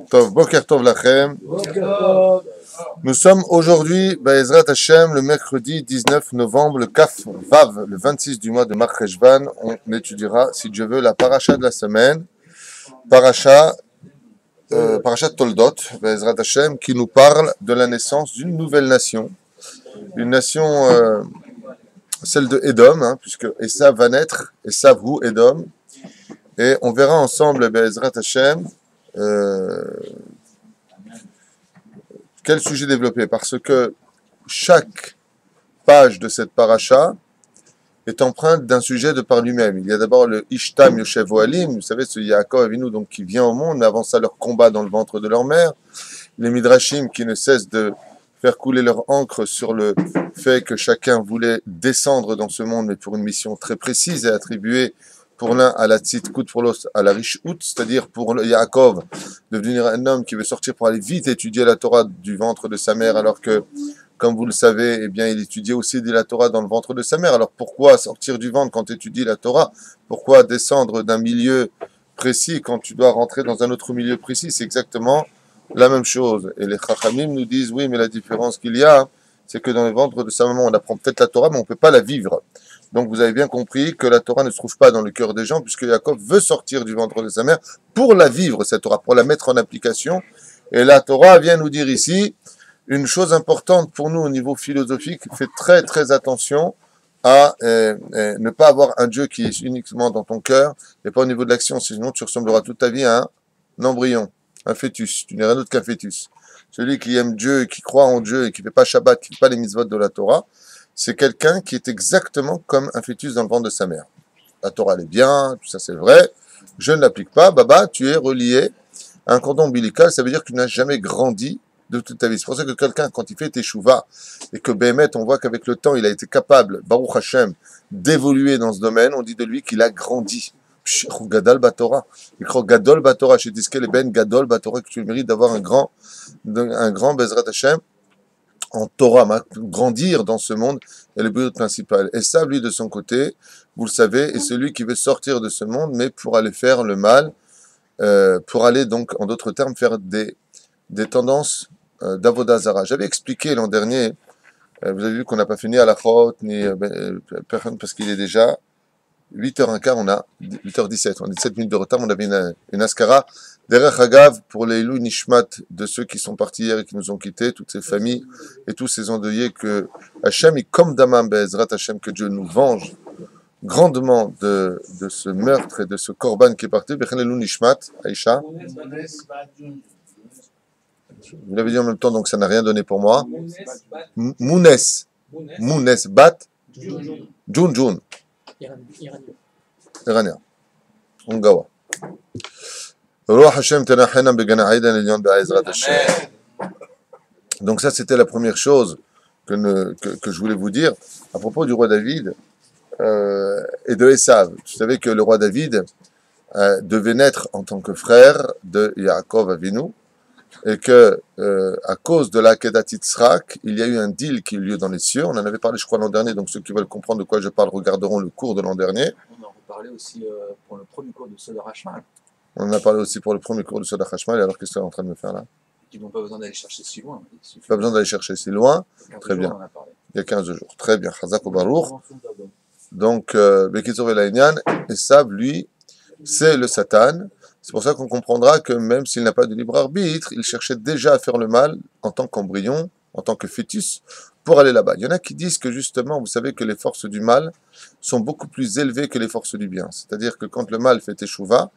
Tov, Boker Tov Lachem. Nous sommes aujourd'hui, Be'ezrat Hashem, le mercredi 19 novembre, le Kaf Vav, le 26 du mois de Mar Cheshvan. On étudiera, si Dieu veut, la paracha de la semaine, paracha Toldot, Be'ezrat Hashem, qui nous parle de la naissance d'une nouvelle nation, une nation, celle de Édom, puisque Esav va naître, Esav ou Édom, et on verra ensemble, Be'ezrat Hashem, quel sujet développer, parce que chaque page de cette paracha est empreinte d'un sujet de par lui-même. Il y a d'abord le Ishtam Yoshev Ohalim, vous savez, ce Yaakov Avinu donc, qui vient au monde, mais avant ça leur combat dans le ventre de leur mère, les Midrashim qui ne cessent de faire couler leur encre sur le fait que chacun voulait descendre dans ce monde, mais pour une mission très précise et attribuée pour l'un à la tzidkut, pour l'autre à la rishut, c'est-à-dire pour le Yaakov, devenir un homme qui veut sortir pour aller vite étudier la Torah du ventre de sa mère, alors que, comme vous le savez, eh bien, il étudiait aussi la Torah dans le ventre de sa mère. Alors pourquoi sortir du ventre quand tu étudies la Torah? Pourquoi descendre d'un milieu précis quand tu dois rentrer dans un autre milieu précis? C'est exactement la même chose. Et les Chachamim nous disent, oui, mais la différence qu'il y a, c'est que dans le ventre de sa maman, on apprend peut-être la Torah, mais on ne peut pas la vivre. Donc vous avez bien compris que la Torah ne se trouve pas dans le cœur des gens, puisque Yaakov veut sortir du ventre de sa mère pour la vivre, cette Torah, pour la mettre en application. Et la Torah vient nous dire ici une chose importante pour nous au niveau philosophique. Faites très très attention à ne pas avoir un Dieu qui est uniquement dans ton cœur et pas au niveau de l'action, sinon tu ressembleras toute ta vie à un embryon, un fœtus. Tu n'es rien d'autre qu'un fœtus. Celui qui aime Dieu, qui croit en Dieu et qui ne fait pas Shabbat, qui ne fait pas les mitzvot de la Torah, c'est quelqu'un qui est exactement comme un fœtus dans le ventre de sa mère. La Torah, elle est bien, tout ça c'est vrai. Je ne l'applique pas. Baba, tu es relié à un cordon ombilical. Ça veut dire que tu n'as jamais grandi de toute ta vie. C'est pour ça que quelqu'un, quand il fait teshuva, et que Béhémet, on voit qu'avec le temps, il a été capable, Baruch Hashem, d'évoluer dans ce domaine, on dit de lui qu'il a grandi. Gadol Batorah. Il croit Gadol Batorah. Chez Diskel et Ben Gadol Batorah, que tu mérites d'avoir un grand Bezrat Hashem en Torah, grandir dans ce monde est le but principal. Et ça, lui, de son côté, vous le savez, est celui qui veut sortir de ce monde, mais pour aller faire le mal, pour aller donc, en d'autres termes, faire des tendances d'Avodah Zarah. J'avais expliqué l'an dernier, vous avez vu qu'on n'a pas fini à la chot, ni parce qu'il est déjà 8h15, on a 8h17, on a 17 minutes de retard, on avait une askara. Derech Hagav, pour les Ilou Nishmat de ceux qui sont partis hier et qui nous ont quittés, toutes ces familles et tous ces endeuillés, que Hachem, et comme Damam Be'ezrat Hachem, que Dieu nous venge grandement de ce meurtre et de ce korban qui est parti. Bechen Ilou Nishmat, Aïcha. Vous l'avez dit en même temps, donc ça n'a rien donné pour moi. Mounes Bat, Jun. Iranien. Ongawa. Donc ça, c'était la première chose que je voulais vous dire à propos du roi David et de Esav. Vous savez que le roi David devait naître en tant que frère de Yaakov Avinu et que à cause de la Kedat Yitzhak, il y a eu un deal qui a eu lieu dans les cieux. On en avait parlé, je crois, l'an dernier, donc ceux qui veulent comprendre de quoi je parle regarderont le cours de l'an dernier. On en reparlait aussi pour le premier cours de Soda Hashmal. On en a parlé aussi pour le premier cours de Soda Hashmal, alors qu'est-ce que tu es en train de me faire là? Ils n'ont pas besoin d'aller chercher si loin. Pas besoin d'aller chercher si loin. Très bien. Il y a 15 jours. Très bien. Chazak ou Baruch. Donc, Bekizor Elaïnian, Esav, lui, c'est le Satan. C'est pour ça qu'on comprendra que même s'il n'a pas de libre arbitre, il cherchait déjà à faire le mal en tant qu'embryon, en tant que fœtus, pour aller là-bas. Il y en a qui disent que justement, vous savez que les forces du mal sont beaucoup plus élevées que les forces du bien. C'est-à-dire que quand le mal fait teshuva,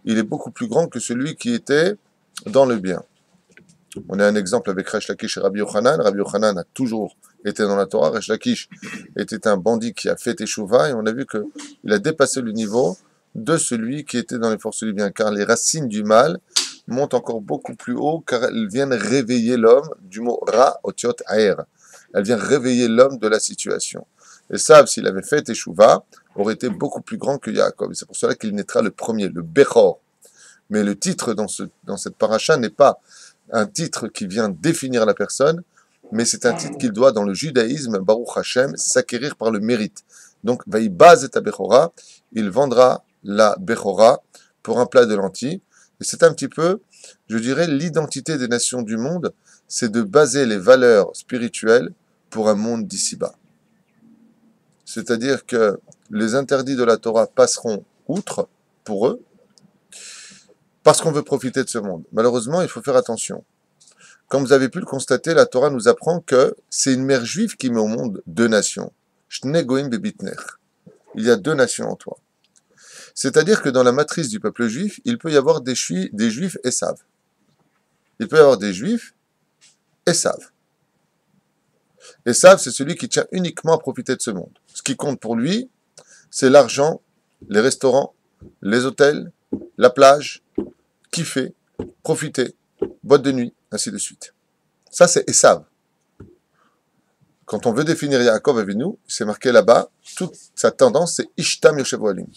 il est beaucoup plus grand que celui qui était dans le bien. On a un exemple avec Resh Lakish et Rabbi Yochanan. Rabbi Yochanan a toujours été dans la Torah. Resh Lakish était un bandit qui a fait teshuva et on a vu qu'il a dépassé le niveau de celui qui était dans les forces du bien, car les racines du mal montent encore beaucoup plus haut, car elles viennent réveiller l'homme, du mot ra, otiot, aer. Elles viennent réveiller l'homme de la situation. Et Esav, s'il avait fait teshuva, aurait été beaucoup plus grand que Yaakov. Et c'est pour cela qu'il naîtra le premier, le Bechor. Mais le titre dans cette paracha n'est pas un titre qui vient définir la personne, mais c'est un titre qu'il doit, dans le judaïsme, Baruch Hashem, s'acquérir par le mérite. Donc, Vaïbaz et Bechora, il vendra la Bechora pour un plat de lentilles. Et c'est un petit peu, je dirais, l'identité des nations du monde, c'est de baser les valeurs spirituelles pour un monde d'ici-bas. C'est-à-dire que les interdits de la Torah passeront outre pour eux, parce qu'on veut profiter de ce monde. Malheureusement, il faut faire attention. Comme vous avez pu le constater, la Torah nous apprend que c'est une mère juive qui met au monde deux nations. Shne goim bebitner. Il y a deux nations en toi. C'est-à-dire que dans la matrice du peuple juif, il peut y avoir des juifs Esav. Il peut y avoir des juifs Esav. Esav, c'est celui qui tient uniquement à profiter de ce monde. Ce qui compte pour lui, c'est l'argent, les restaurants, les hôtels, la plage, kiffer, profiter, boîte de nuit, ainsi de suite. Ça, c'est Esav. Quand on veut définir Yaakov Avinu, c'est marqué là-bas, toute sa tendance, c'est Ishtam Yoshev Ohalim.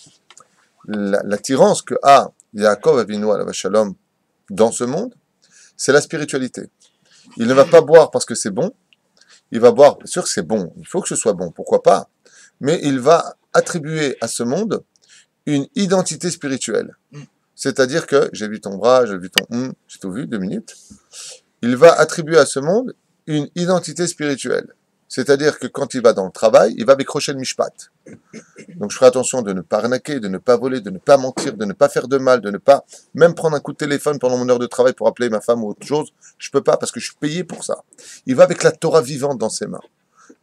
L'attirance que a Yaakov Avinu alav shalom dans ce monde, c'est la spiritualité. Il ne va pas boire parce que c'est bon, il va boire, bien sûr que c'est bon, il faut que ce soit bon, pourquoi pas, mais il va attribuer à ce monde une identité spirituelle. C'est-à-dire que, j'ai vu ton bras, j'ai vu ton j'ai tout vu, 2 minutes, il va attribuer à ce monde une identité spirituelle. C'est-à-dire que quand il va dans le travail, il va décrocher le mishpat. Donc je ferai attention de ne pas arnaquer, de ne pas voler, de ne pas mentir, de ne pas faire de mal, de ne pas même prendre un coup de téléphone pendant mon heure de travail pour appeler ma femme ou autre chose. Je peux pas parce que je suis payé pour ça. Il va avec la Torah vivante dans ses mains.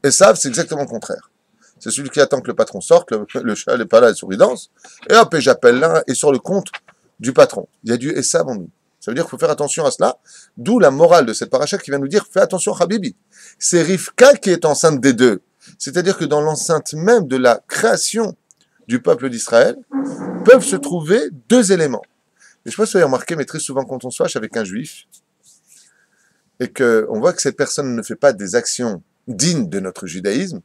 Et ça, c'est exactement le contraire. C'est celui qui attend que le patron sorte, le chat n'est pas là, la souris danse, et hop, et j'appelle là, et sur le compte du patron. Il y a du Esav en nous. Ça veut dire qu'il faut faire attention à cela, d'où la morale de cette paracha qui vient nous dire, fais attention Habibi. C'est Rivka qui est enceinte des deux. C'est-à-dire que dans l'enceinte même de la création du peuple d'Israël, peuvent se trouver deux éléments. Et je ne sais pas si vous avez remarqué, mais très souvent quand on se fâche avec un juif, et qu'on voit que cette personne ne fait pas des actions dignes de notre judaïsme,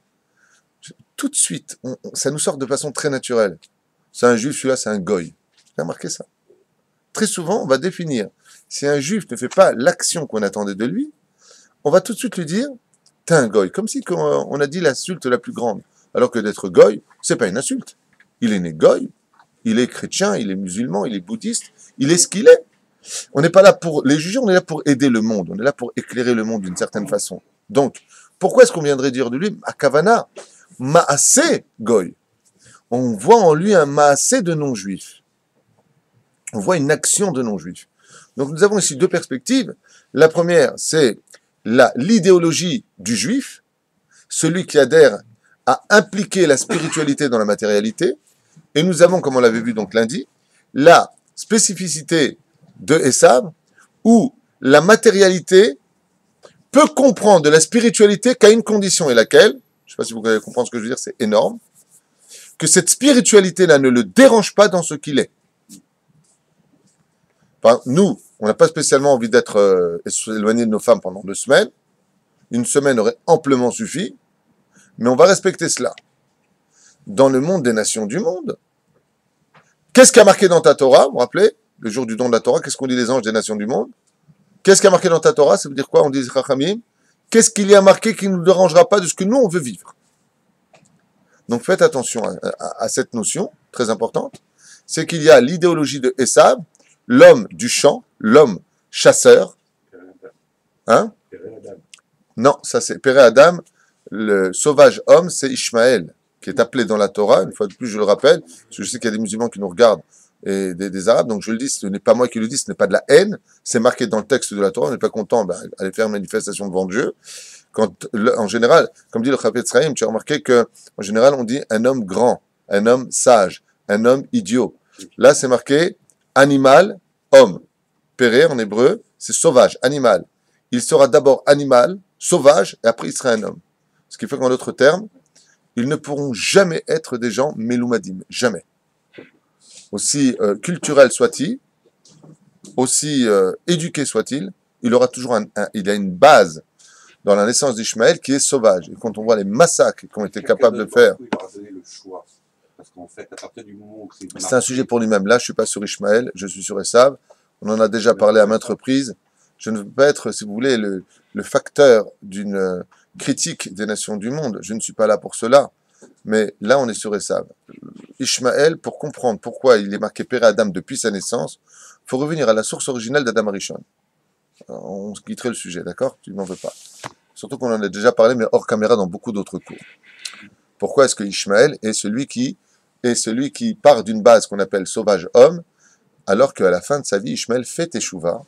tout de suite, ça nous sort de façon très naturelle. C'est un juif, celui-là c'est un goy. Vous avez remarqué ça? Très souvent, on va définir, si un juif ne fait pas l'action qu'on attendait de lui, on va tout de suite lui dire, t'es un goy. Comme si on a dit l'insulte la plus grande. Alors que d'être goy, c'est pas une insulte. Il est né goy, il est chrétien, il est musulman, il est bouddhiste, il est ce qu'il est. On n'est pas là pour les juger, on est là pour aider le monde, on est là pour éclairer le monde d'une certaine façon. Donc, pourquoi est-ce qu'on viendrait dire de lui, Akavana, Maasé goy? On voit en lui un Maasé de non-juif. On voit une action de non-juif. Donc nous avons ici deux perspectives. La première, c'est l'idéologie du juif, celui qui adhère à impliquer la spiritualité dans la matérialité. Et nous avons, comme on l'avait vu donc lundi, la spécificité de Esav, où la matérialité peut comprendre de la spiritualité qu'à une condition, et laquelle, je ne sais pas si vous allez comprendre ce que je veux dire, c'est énorme, que cette spiritualité-là ne le dérange pas dans ce qu'il est. Enfin, nous, on n'a pas spécialement envie d'être éloignés de nos femmes pendant 2 semaines. Une semaine aurait amplement suffi, mais on va respecter cela. Dans le monde des nations du monde, qu'est-ce qui a marqué dans ta Torah? Vous vous rappelez, le jour du don de la Torah, qu'est-ce qu'on dit les anges des nations du monde? Qu'est-ce qui a marqué dans ta Torah? Ça veut dire quoi? On dit Chachamim. Qu'est-ce qu'il y a marqué qui ne nous dérangera pas de ce que nous, on veut vivre? Donc faites attention à cette notion, très importante. C'est qu'il y a l'idéologie de Esav, l'homme du champ, l'homme chasseur. Hein? Non, ça c'est Péré Adam, le sauvage homme, c'est Ishmaël, qui est appelé dans la Torah, une fois de plus je le rappelle, parce que je sais qu'il y a des musulmans qui nous regardent, et des Arabes, donc je le dis, ce n'est pas moi qui le dis, ce n'est pas de la haine, c'est marqué dans le texte de la Torah, on n'est pas content, allez faire une manifestation devant Dieu. Quand, en général, comme dit le Chafetz Chaim, tu as remarqué que en général on dit un homme grand, un homme sage, un homme idiot. Là c'est marqué animal, homme. Péré en hébreu, c'est sauvage, animal. Il sera d'abord animal, sauvage, et après il sera un homme. Ce qui fait qu'en d'autres termes, ils ne pourront jamais être des gens meloumadim, jamais. Aussi culturel soit-il, aussi éduqué soit-il, il aura toujours il a une base dans la naissance d'Ishmaël qui est sauvage. Et quand on voit les massacres qu'on était capables de faire, parce qu'en fait, à partir du moment où c'est un sujet pour lui-même. Là, je ne suis pas sur Ishmaël, je suis sur Esav. On en a déjà parlé à maintes reprises. Je ne veux pas être, si vous voulez, le facteur d'une critique des nations du monde. Je ne suis pas là pour cela. Mais là, on est sur Esav. Ishmaël, pour comprendre pourquoi il est marqué Père Adam depuis sa naissance, Il faut revenir à la source originale d'Adam Arishon. On quitterait le sujet, d'accord? Tu n'en veux pas. Surtout qu'on en a déjà parlé, mais hors caméra dans beaucoup d'autres cours. Pourquoi est-ce que Ishmaël est celui qui part d'une base qu'on appelle sauvage homme, alors qu'à la fin de sa vie, Ishmaël fait Teshuvah,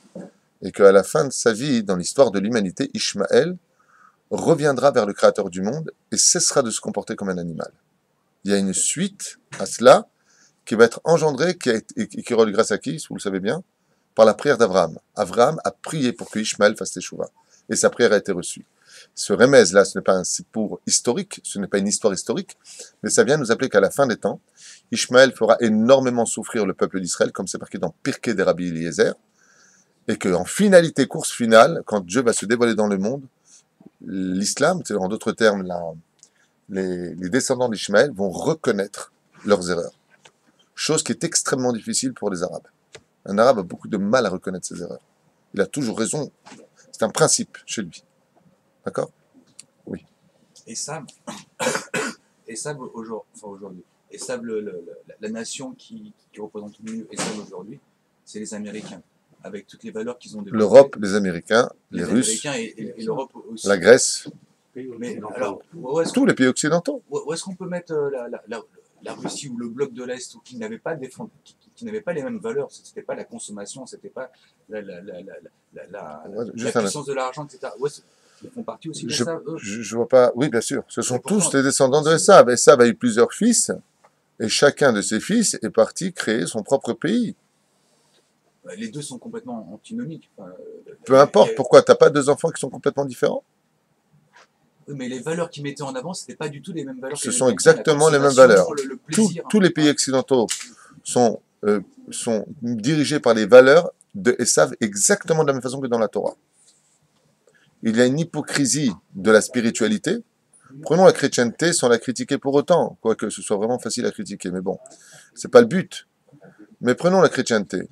et qu'à la fin de sa vie, dans l'histoire de l'humanité, Ishmaël reviendra vers le Créateur du monde et cessera de se comporter comme un animal. Il y a une suite à cela qui va être engendrée, qui relie grâce à qui, si vous le savez bien, par la prière d'Abraham. Abraham a prié pour que Ishmaël fasse Teshuvah, et sa prière a été reçue. Ce remèze-là, ce n'est pas un sipour historique, ce n'est pas une histoire historique, mais ça vient nous appeler qu'à la fin des temps, Ishmaël fera énormément souffrir le peuple d'Israël, comme c'est marqué dans Pirkei des Rabbi Eliezer, et qu'en finalité, course finale, quand Dieu va se dévoiler dans le monde, l'islam, c'est en d'autres termes, les descendants d'Ishmaël vont reconnaître leurs erreurs. Chose qui est extrêmement difficile pour les Arabes. Un Arabe a beaucoup de mal à reconnaître ses erreurs. Il a toujours raison. C'est un principe chez lui. D'accord? Oui. Et ça, aujourd'hui. Et ça, la nation qui représente le mieux et ça aujourd'hui, c'est les Américains, avec toutes les valeurs qu'ils ont développées. L'Europe, les Américains, les Russes, Américains et l'Europe aussi. la Grèce, Mais alors, tous les pays occidentaux. où est-ce qu'on peut mettre la Russie ou le bloc de l'Est qui n'avait pas les mêmes valeurs, c'était pas la consommation, c'était pas la puissance de l'argent, etc. Ils font partie aussi de ça, eux. Je vois pas. Oui, bien sûr. Ce sont tous les descendants de Esav. Esav a eu plusieurs fils, et chacun de ses fils est parti créer son propre pays. Les deux sont complètement antinomiques. Peu importe. Pourquoi? T'as pas deux enfants qui sont complètement différents? Oui, mais les valeurs qu'ils mettaient en avant, c'était pas du tout les mêmes valeurs. Ce sont exactement les mêmes valeurs. Le plaisir, Tous les pays occidentaux sont dirigés par les valeurs de Esav exactement de la même façon que dans la Torah. Il y a une hypocrisie de la spiritualité. Prenons la chrétienté sans la critiquer pour autant, quoique ce soit vraiment facile à critiquer, mais bon, c'est pas le but. Mais prenons la chrétienté.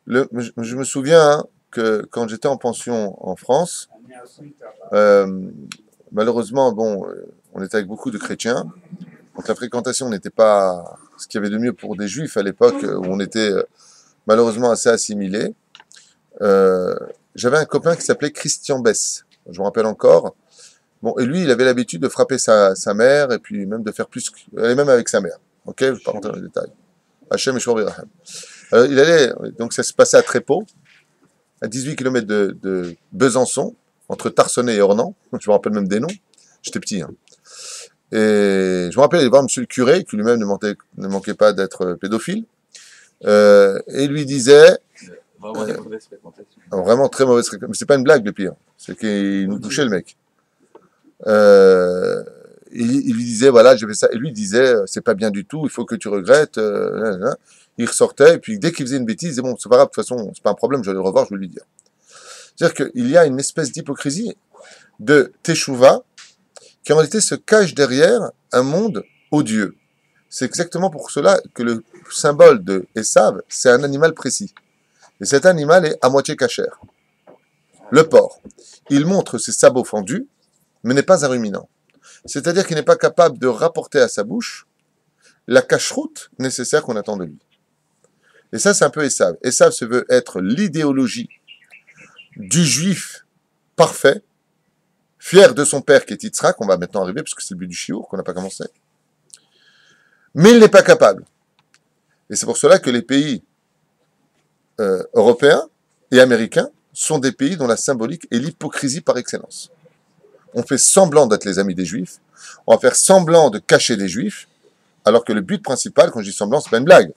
Je me souviens que quand j'étais en pension en France, malheureusement, bon, on était avec beaucoup de chrétiens, donc la fréquentation n'était pas ce qu'il y avait de mieux pour des juifs à l'époque, où on était malheureusement assez assimilés. J'avais un copain qui s'appelait Christian Bess, je me rappelle encore. Bon, et lui, il avait l'habitude de frapper sa mère, et puis même de faire plus, et même avec sa mère. Ok, je ne vais pas rentrer dans les détails. Hachem et Shor Biraham. Alors, il allait, donc ça se passait à Trépaux, à 18 km de Besançon, entre Tarsenay et Ornans. Je me rappelle même des noms. J'étais petit, hein. Et je me rappelle aller voir monsieur le curé, qui lui-même ne manquait pas d'être pédophile, et il lui disait... Vraiment des mauvaises fréquentations. Vraiment très mauvaise fréquentation. Mais c'est pas une blague, le pire. C'est qu'il nous touchait, le mec. Il lui disait, voilà, j'ai fait ça. Et lui, il disait, c'est pas bien du tout, il faut que tu regrettes. Il ressortait, et puis dès qu'il faisait une bêtise, il disait, bon, c'est pas grave, de toute façon, c'est pas un problème, je vais le revoir, je vais lui dire. C'est-à-dire qu'il y a une espèce d'hypocrisie de Teshuvah qui en réalité se cache derrière un monde odieux. C'est exactement pour cela que le symbole de Esav, c'est un animal précis. Et cet animal est à moitié cachère. Le porc. Il montre ses sabots fendus, mais n'est pas un ruminant. C'est-à-dire qu'il n'est pas capable de rapporter à sa bouche la cacheroute nécessaire qu'on attend de lui. Et ça, c'est un peu Esav. Esav se veut être l'idéologie du juif parfait, fier de son père qui est Yitzhak, on va maintenant arriver, parce que c'est le but du chiour, qu'on n'a pas commencé. Mais il n'est pas capable. Et c'est pour cela que les pays européens et américains sont des pays dont la symbolique est l'hypocrisie par excellence. On fait semblant d'être les amis des juifs, on va faire semblant de cacher des juifs, alors que le but principal, quand je dis semblant, c'est pas une blague,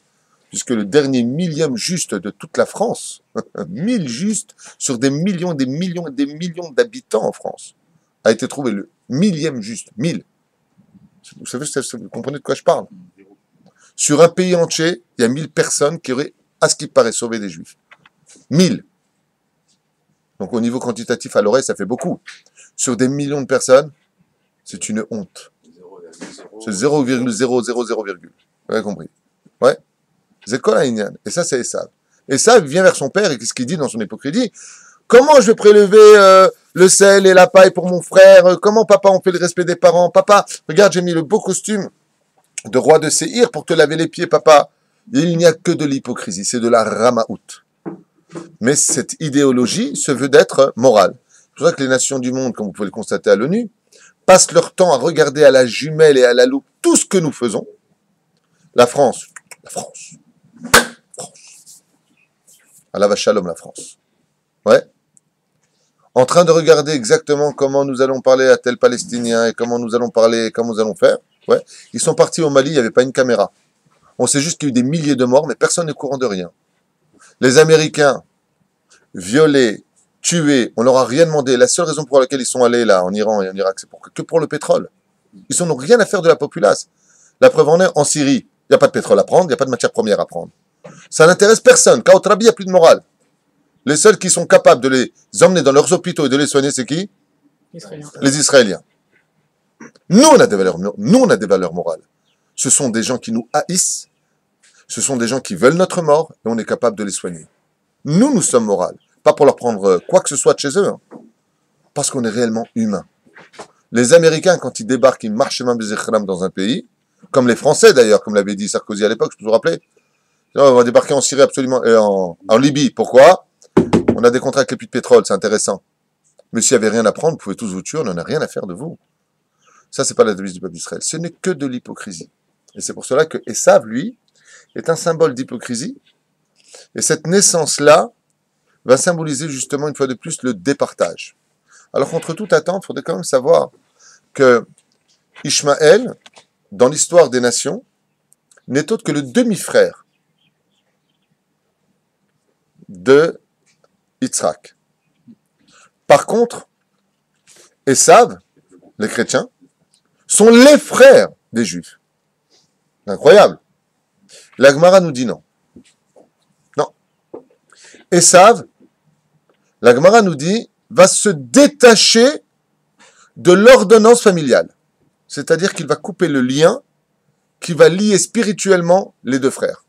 puisque le dernier millième juste de toute la France, 1000 justes sur des millions et des millions et des millions d'habitants en France, a été trouvé le millième juste, 1000. Vous savez, vous comprenez de quoi je parle? Sur un pays entier, il y a 1000 personnes qui auraient, à ce qui paraît, sauvé des juifs. 1000. Donc au niveau quantitatif, à l'oreille, ça fait beaucoup. Sur des millions de personnes, c'est une honte. C'est 0,000, vous avez compris? Ouais. C'est quoi la Inyan? Et ça, c'est Esav. Esav vient vers son père et qu'est-ce qu'il dit dans son hypocrisie? Comment je vais prélever le sel et la paille pour mon frère? Comment, papa, on fait le respect des parents? Papa, regarde, j'ai mis le beau costume de roi de Séhir pour te laver les pieds, papa. Et il n'y a que de l'hypocrisie, c'est de la ramaout. Mais cette idéologie se veut d'être morale. C'est pour ça que les nations du monde, comme vous pouvez le constater à l'ONU, passent leur temps à regarder à la jumelle et à la loupe tout ce que nous faisons. La France, France. Allah va shalom la France. Ouais. En train de regarder exactement comment nous allons parler à tel Palestinien et comment nous allons parler, comment nous allons faire. Ouais. Ils sont partis au Mali, il n'y avait pas une caméra. On sait juste qu'il y a eu des milliers de morts, mais personne n'est au courant de rien. Les Américains, violés, tués, on leur a rien demandé. La seule raison pour laquelle ils sont allés là, en Iran et en Irak, c'est que pour le pétrole. Ils n'ont rien à faire de la populace. La preuve en est, en Syrie, il n'y a pas de pétrole à prendre, il n'y a pas de matière première à prendre. Ça n'intéresse personne. Quand au Trabi, il n'y a plus de morale. Les seuls qui sont capables de les emmener dans leurs hôpitaux et de les soigner, c'est qui? Les Israéliens. Nous, on a des valeurs morales. Ce sont des gens qui nous haïssent. Ce sont des gens qui veulent notre mort et on est capable de les soigner. Nous sommes morales. Pas pour leur prendre quoi que ce soit de chez eux. Hein. Parce qu'on est réellement humains. Les Américains, quand ils débarquent, ils marchent même dans un pays, comme les Français d'ailleurs, comme l'avait dit Sarkozy à l'époque, je peux vous rappeler. On va débarquer en Syrie absolument, en Libye. Pourquoi? On a des contrats avec les puits de pétrole, c'est intéressant. Mais s'il n'y avait rien à prendre, vous pouvez tous vous tuer, on n'en a rien à faire de vous. Ça, c'est pas la devise du peuple d'Israël. Ce n'est que de l'hypocrisie. Et c'est pour cela que Esav, lui, est un symbole d'hypocrisie. Et cette naissance-là va symboliser justement une fois de plus le départage. Alors contre toute attente, il faudrait quand même savoir que Ishmaël, dans l'histoire des nations, n'est autre que le demi-frère de Yitzhak. Par contre, Esav, les chrétiens, sont les frères des Juifs. Incroyable. La Gemara nous dit non. Non. Esav, la Gemara nous dit, va se détacher de l'ordonnance familiale. C'est-à-dire qu'il va couper le lien qui va lier spirituellement les deux frères.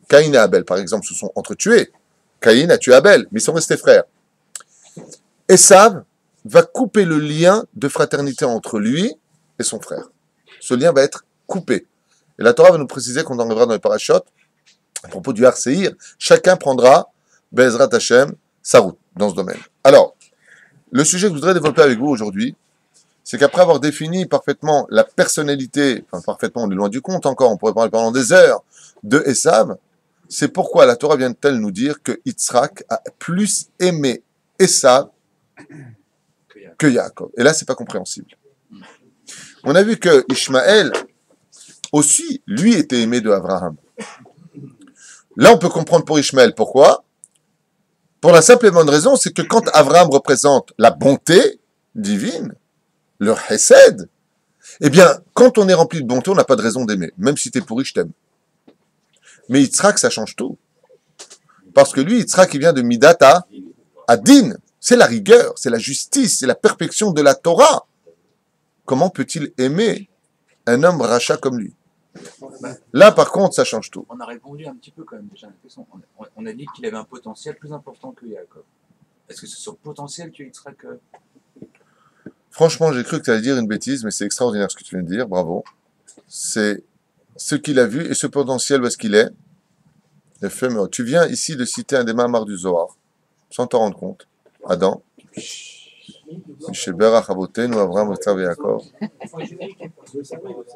Caïn et Abel, par exemple, se sont entretués. Caïn a tué Abel, mais ils sont restés frères. Esav va couper le lien de fraternité entre lui et son frère. Ce lien va être coupé. Et la Torah va nous préciser qu'on en arrivera dans les parashotes, à propos du Har Seir, chacun prendra, Be'ezrat Hashem, sa route dans ce domaine. Alors, le sujet que je voudrais développer avec vous aujourd'hui, c'est qu'après avoir défini parfaitement la personnalité, enfin parfaitement, on est loin du compte encore, on pourrait parler pendant des heures, de Esav, c'est pourquoi la Torah vient-elle nous dire que Yitzhak a plus aimé Esav que Yaakov. Et là, c'est pas compréhensible. On a vu que Ishmaël aussi, lui, était aimé de Abraham. Là, on peut comprendre pour Ishmaël. Pourquoi? Pour la simple et bonne raison, c'est que quand Abraham représente la bonté divine, le chesed, eh bien, quand on est rempli de bonté, on n'a pas de raison d'aimer. Même si t'es pourri, je t'aime. Mais Yitzhak, ça change tout. Parce que lui, Yitzhak, il vient de Midata à Din. C'est la rigueur, c'est la justice, c'est la perfection de la Torah. Comment peut-il aimer un homme rachat comme lui? Là, par contre, ça change tout. On a répondu un petit peu quand même déjà à la question. On a dit qu'il avait un potentiel plus important que Yaakov. Est-ce que c'est sur le potentiel que Yitzhak... Franchement, j'ai cru que tu allais dire une bêtise, mais c'est extraordinaire ce que tu viens de dire, bravo. C'est ce qu'il a vu et ce potentiel, où est-ce qu'il est. Tu viens ici de citer un des mamars du Zohar, sans t'en rendre compte. Adam.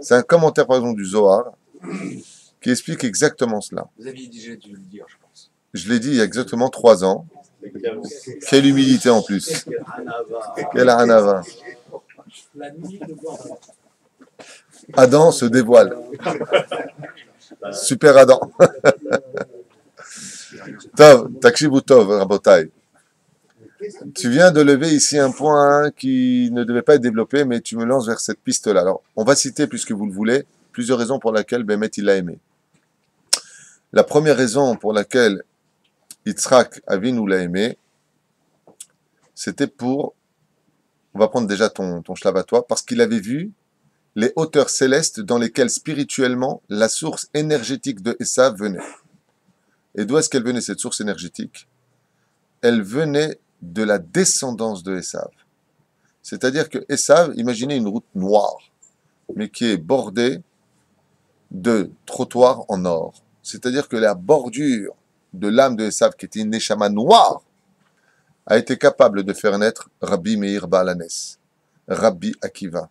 C'est un commentaire, par exemple, du Zohar qui explique exactement cela. Vous aviez déjà dû le dire, je pense. Je l'ai dit il y a exactement 3 ans. Quelle humilité en plus. Quelle hanava. Adam se dévoile. Super Adam. Tov, takshivu tov, rabotai. Tu viens de lever ici un point qui ne devait pas être développé, mais tu me lances vers cette piste-là. Alors, on va citer, puisque vous le voulez, plusieurs raisons pour lesquelles Bémet il l'a aimé. La première raison pour laquelle Yitzhak Avinu l'a aimé, c'était pour, on va prendre déjà ton shlav à toi, parce qu'il avait vu les hauteurs célestes dans lesquelles spirituellement la source énergétique de Esav venait. Et d'où est-ce qu'elle venait, cette source énergétique? Elle venait de la descendance de Esav. C'est-à-dire que Esav, imaginez une route noire, mais qui est bordée de trottoirs en or. C'est-à-dire que la bordure de l'âme de Esav, qui était une neshama noire, a été capable de faire naître Rabbi Meir Baal HaNes, Rabbi Akiva,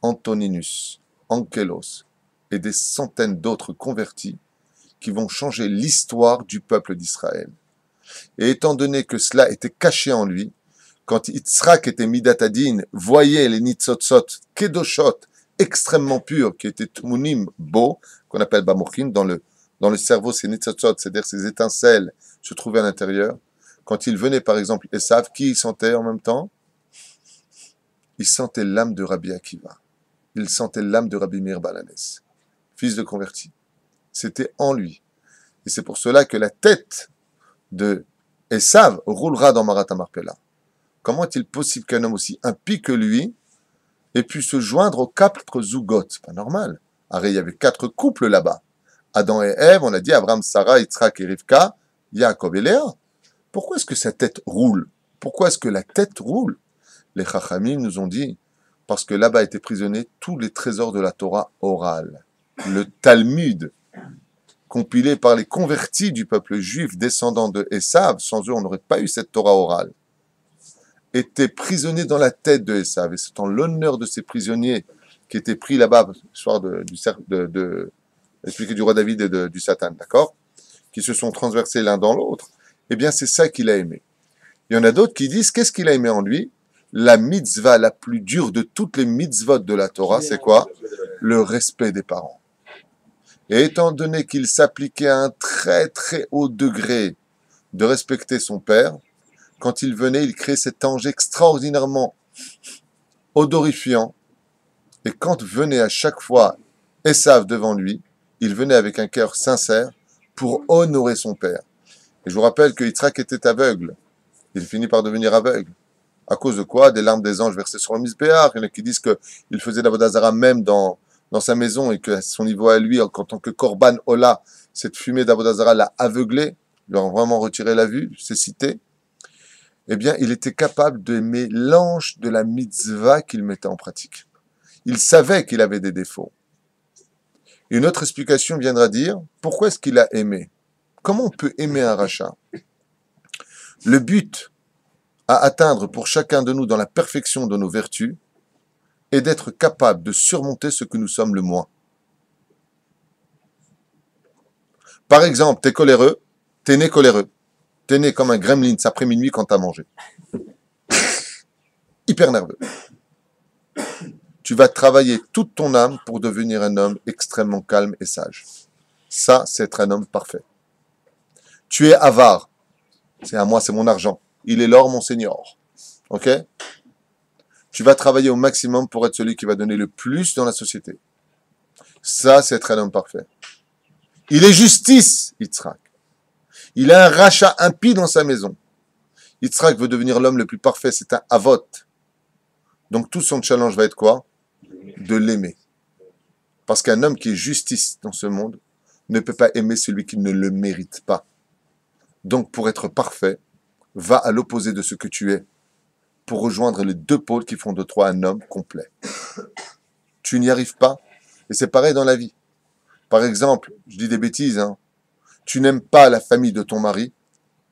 Antoninus, Ankelos et des centaines d'autres convertis qui vont changer l'histoire du peuple d'Israël. Et étant donné que cela était caché en lui, quand Yitzhak était Midatadin, voyait les Nitzotzot, Kedoshot, extrêmement purs, qui étaient Tmunim, beaux, qu'on appelle Bamochin, dans le cerveau, ces Nitzotzot, c'est-à-dire ces étincelles, se trouvaient à l'intérieur. Quand il venait, par exemple, Esav, qui il sentait en même temps? Il sentait l'âme de Rabbi Akiva. Il sentait l'âme de Rabbi Meir Baal HaNes, fils de converti. C'était en lui. Et c'est pour cela que la tête de Esav roulera dans Marat HaMarpela. Comment est-il possible qu'un homme aussi impie que lui ait pu se joindre aux 4 Zougot? C'est pas normal. Arrête, il y avait 4 couples là-bas. Adam et Ève, on a dit Abraham, Sarah, Yitzhak et Rivka, Yaakov et Léa. Pourquoi est-ce que sa tête roule? Pourquoi est-ce que la tête roule? Les Chachamim nous ont dit, parce que là-bas étaient prisonnés tous les trésors de la Torah orale. Le Talmud, compilé par les convertis du peuple juif descendant de Esav, sans eux on n'aurait pas eu cette Torah orale, était prisonnier dans la tête de Esav. Et c'est en l'honneur de ces prisonniers qui étaient pris là-bas, l'histoire expliqué du roi David et du Satan, d'accord? Qui se sont transversés l'un dans l'autre. Eh bien, c'est ça qu'il a aimé. Il y en a d'autres qui disent, qu'est-ce qu'il a aimé en lui? La mitzvah la plus dure de toutes les mitzvot de la Torah, c'est quoi? Le respect des parents. Et étant donné qu'il s'appliquait à un très très haut degré de respecter son père, quand il venait, il créait cet ange extraordinairement odorifiant. Et quand venait à chaque fois Esav devant lui, il venait avec un cœur sincère pour honorer son père. Et je vous rappelle que Yitzhak était aveugle. Il finit par devenir aveugle. À cause de quoi? Des larmes des anges versées sur le Mizbeach. Il y en a qui disent qu'il faisait l'Avodah Zara même dans sa maison et qu'à son niveau à lui, en tant que Korban Ola, cette fumée d'Avodah Zara l'a aveuglé, lui a vraiment retiré la vue, c'est cité. Eh bien, il était capable d'aimer l'ange de la mitzvah qu'il mettait en pratique. Il savait qu'il avait des défauts. Une autre explication viendra dire, pourquoi est-ce qu'il a aimé? Comment on peut aimer un rachat? Le but à atteindre pour chacun de nous dans la perfection de nos vertus est d'être capable de surmonter ce que nous sommes le moins. Par exemple, t'es coléreux, t'es né coléreux. T'es né comme un gremlin après minuit quand t'as mangé. Hyper nerveux. Tu vas travailler toute ton âme pour devenir un homme extrêmement calme et sage. Ça, c'est être un homme parfait. Tu es avare. C'est à moi, c'est mon argent. Il est l'or, mon seigneur. Ok? Tu vas travailler au maximum pour être celui qui va donner le plus dans la société. Ça, c'est être un homme parfait. Il est justice, Yitzhak. Il a un rachat impie dans sa maison. Yitzhak veut devenir l'homme le plus parfait. C'est un avot. Donc tout son challenge va être quoi? De l'aimer. Parce qu'un homme qui est justice dans ce monde ne peut pas aimer celui qui ne le mérite pas. Donc pour être parfait, va à l'opposé de ce que tu es, pour rejoindre les 2 pôles qui font de toi un homme complet. Tu n'y arrives pas, et c'est pareil dans la vie. Par exemple, je dis des bêtises, hein. Tu n'aimes pas la famille de ton mari,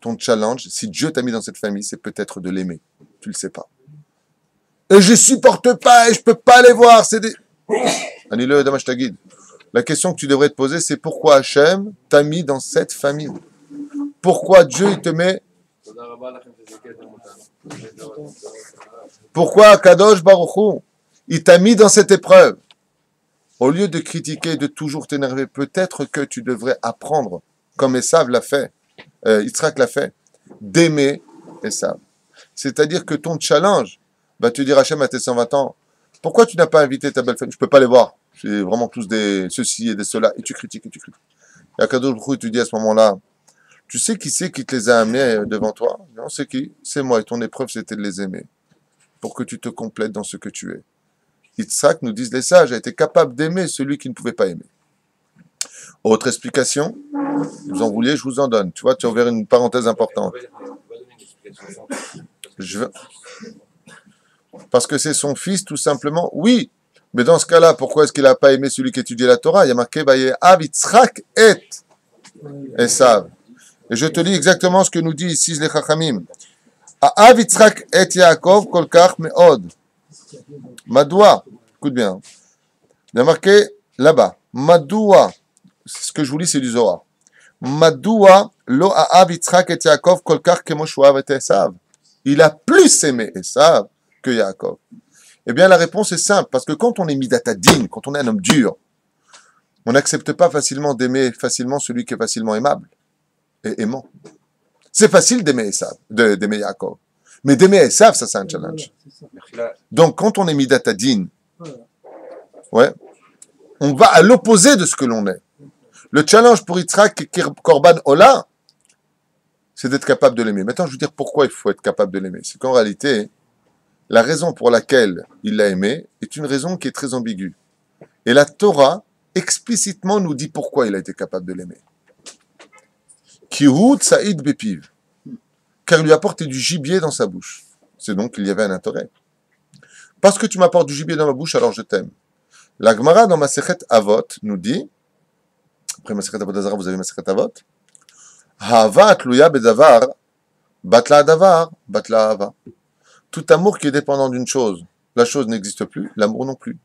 ton challenge, si Dieu t'a mis dans cette famille, c'est peut-être de l'aimer. Tu le sais pas. Et je supporte pas, et je peux pas les voir, c'est des... Anile Damash Tagid. La question que tu devrais te poser, c'est pourquoi Hachem t'a mis dans cette famille? Pourquoi Dieu, il te met... Pourquoi Kadosh Baruch Hu, il t'a mis dans cette épreuve? Au lieu de critiquer, de toujours t'énerver, peut-être que tu devrais apprendre, comme Esav l'a fait, Yitzhak l'a fait, d'aimer Esav. C'est-à-dire que ton challenge va te dire, Hachem, à tes 120 ans, pourquoi tu n'as pas invité ta belle famille? Je peux pas les voir. C'est vraiment tous des ceci et des cela. Et tu critiques, et tu critiques. Et à Kadosh Baruch Hu, tu dis à ce moment-là, tu sais qui c'est qui te les a amenés devant toi? Non, c'est qui? C'est moi. Et ton épreuve, c'était de les aimer. Pour que tu te complètes dans ce que tu es. Yitzhak, nous disent les sages, a été capable d'aimer celui qui ne pouvait pas aimer. Autre explication? Vous en vouliez, je vous en donne. Tu vois, tu as ouvert une parenthèse importante. Parce que c'est son fils, tout simplement. Oui, mais dans ce cas-là, pourquoi est-ce qu'il n'a pas aimé celui qui étudiait la Torah? Il y a marqué, Av Yitzhak et Esav. Et je te lis exactement ce que nous dit ici les Chachamim. A'av Yitzhak et Yaakov kol kach me'od. Madoua. Écoute bien. Il y a marqué là-bas. Madoua. Ce que je vous lis, c'est du Zohar. Madoua lo a'av Yitzhak et Yaakov kol kach kemo shuav et Esav. Il a plus aimé Esav que Yaakov. Eh bien, la réponse est simple. Parce que quand on est midatadin, quand on est un homme dur, on n'accepte pas facilement d'aimer facilement celui qui est facilement aimable et aimant. C'est facile d'aimer Esav, d'aimer Yaakov. Mais d'aimer Esav, ça c'est un challenge. Donc quand on est midatadin, ouais, on va à l'opposé de ce que l'on est. Le challenge pour Yitzhak et Korban Ola, c'est d'être capable de l'aimer. Maintenant, je veux dire pourquoi il faut être capable de l'aimer. C'est qu'en réalité, la raison pour laquelle il l'a aimé est une raison qui est très ambiguë. Et la Torah explicitement nous dit pourquoi il a été capable de l'aimer. Kihut Saïd Bepiv, car il lui apportait du gibier dans sa bouche. C'est donc qu'il y avait un intérêt. Parce que tu m'apportes du gibier dans ma bouche, alors je t'aime. La Gemara dans Masechet Avot nous dit, après Masechet Avot Hazara, vous avez Masechet Avot, Hava atluya bedavar, batla adavar, batla hava. Tout amour qui est dépendant d'une chose, la chose n'existe plus, l'amour non plus.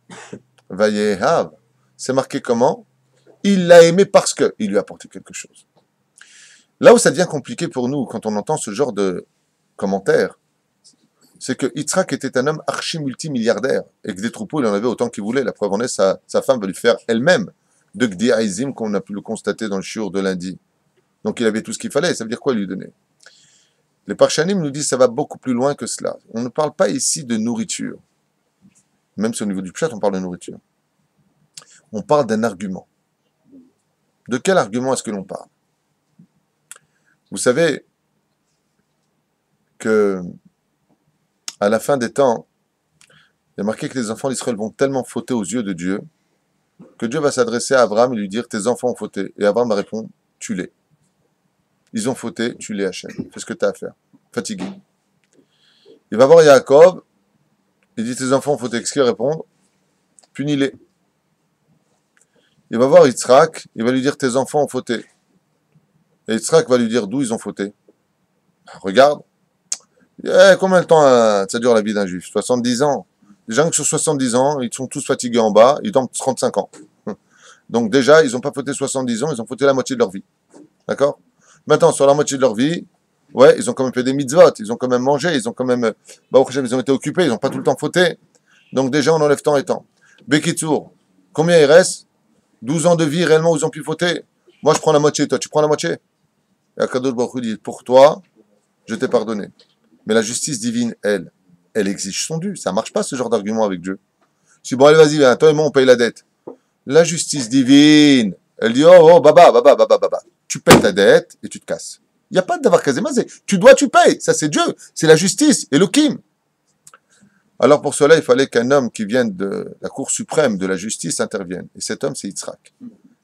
Vayehav, c'est marqué comment? Il l'a aimé parce qu'il lui a apporté quelque chose. Là où ça devient compliqué pour nous, quand on entend ce genre de commentaires, c'est que Yitzhak était un homme archi-multimilliardaire, et que des troupeaux, il en avait autant qu'il voulait. La preuve en est, sa femme va lui faire elle-même de Gdi Aizim, qu'on a pu le constater dans le shiur de lundi. Donc il avait tout ce qu'il fallait, ça veut dire quoi lui donner? Les Parshanim nous disent que ça va beaucoup plus loin que cela. On ne parle pas ici de nourriture. Même si au niveau du pshat, on parle de nourriture. On parle d'un argument. De quel argument est-ce que l'on parle? Vous savez que à la fin des temps, il y a marqué que les enfants d'Israël vont tellement fauter aux yeux de Dieu que Dieu va s'adresser à Abraham et lui dire « Tes enfants ont fauté ». Et Abraham va répondre « Tue-les ». Ils ont fauté, tue-les Hachem. Fais ce que tu as à faire. Fatigué. Il va voir Yaakov, il dit « Tes enfants ont fauté ». Qu'est-ce qu'il va répondre? « Punis-les ». Il va voir Yitzhak, il va lui dire « Tes enfants ont fauté ». Et Yitzhak va lui dire d'où ils ont fauté. Regarde. Combien de temps ça dure la vie d'un juif? 70 ans. Les gens qui sont 70 ans, ils sont tous fatigués en bas, ils dorment 35 ans. Donc déjà, ils n'ont pas fauté 70 ans, ils ont fauté la moitié de leur vie. D'accord? Maintenant, sur la moitié de leur vie, ouais, ils ont quand même fait des mitzvot, ils ont quand même mangé, ils ont quand même... ils ont été occupés, ils n'ont pas tout le temps fauté. Donc déjà, on enlève temps et temps. Bekitsour, combien il reste? 12 ans de vie réellement où ils ont pu fauter. Moi, je prends la moitié, toi, tu prends la moitié? Et Akadosh Baruch Hu dit, pour toi, je t'ai pardonné. Mais la justice divine, elle exige son dû. Ça ne marche pas, ce genre d'argument avec Dieu. Je dis, bon, allez, vas-y, toi et moi, on paye la dette. La justice divine, elle dit, baba. Tu payes ta dette et tu te casses. Il n'y a pas de d'avoir casé. Tu dois, tu payes. Ça, c'est Dieu. C'est la justice. Elohim. Alors, pour cela, il fallait qu'un homme qui vienne de la Cour suprême de la justice intervienne. Et cet homme, c'est Yitzhak.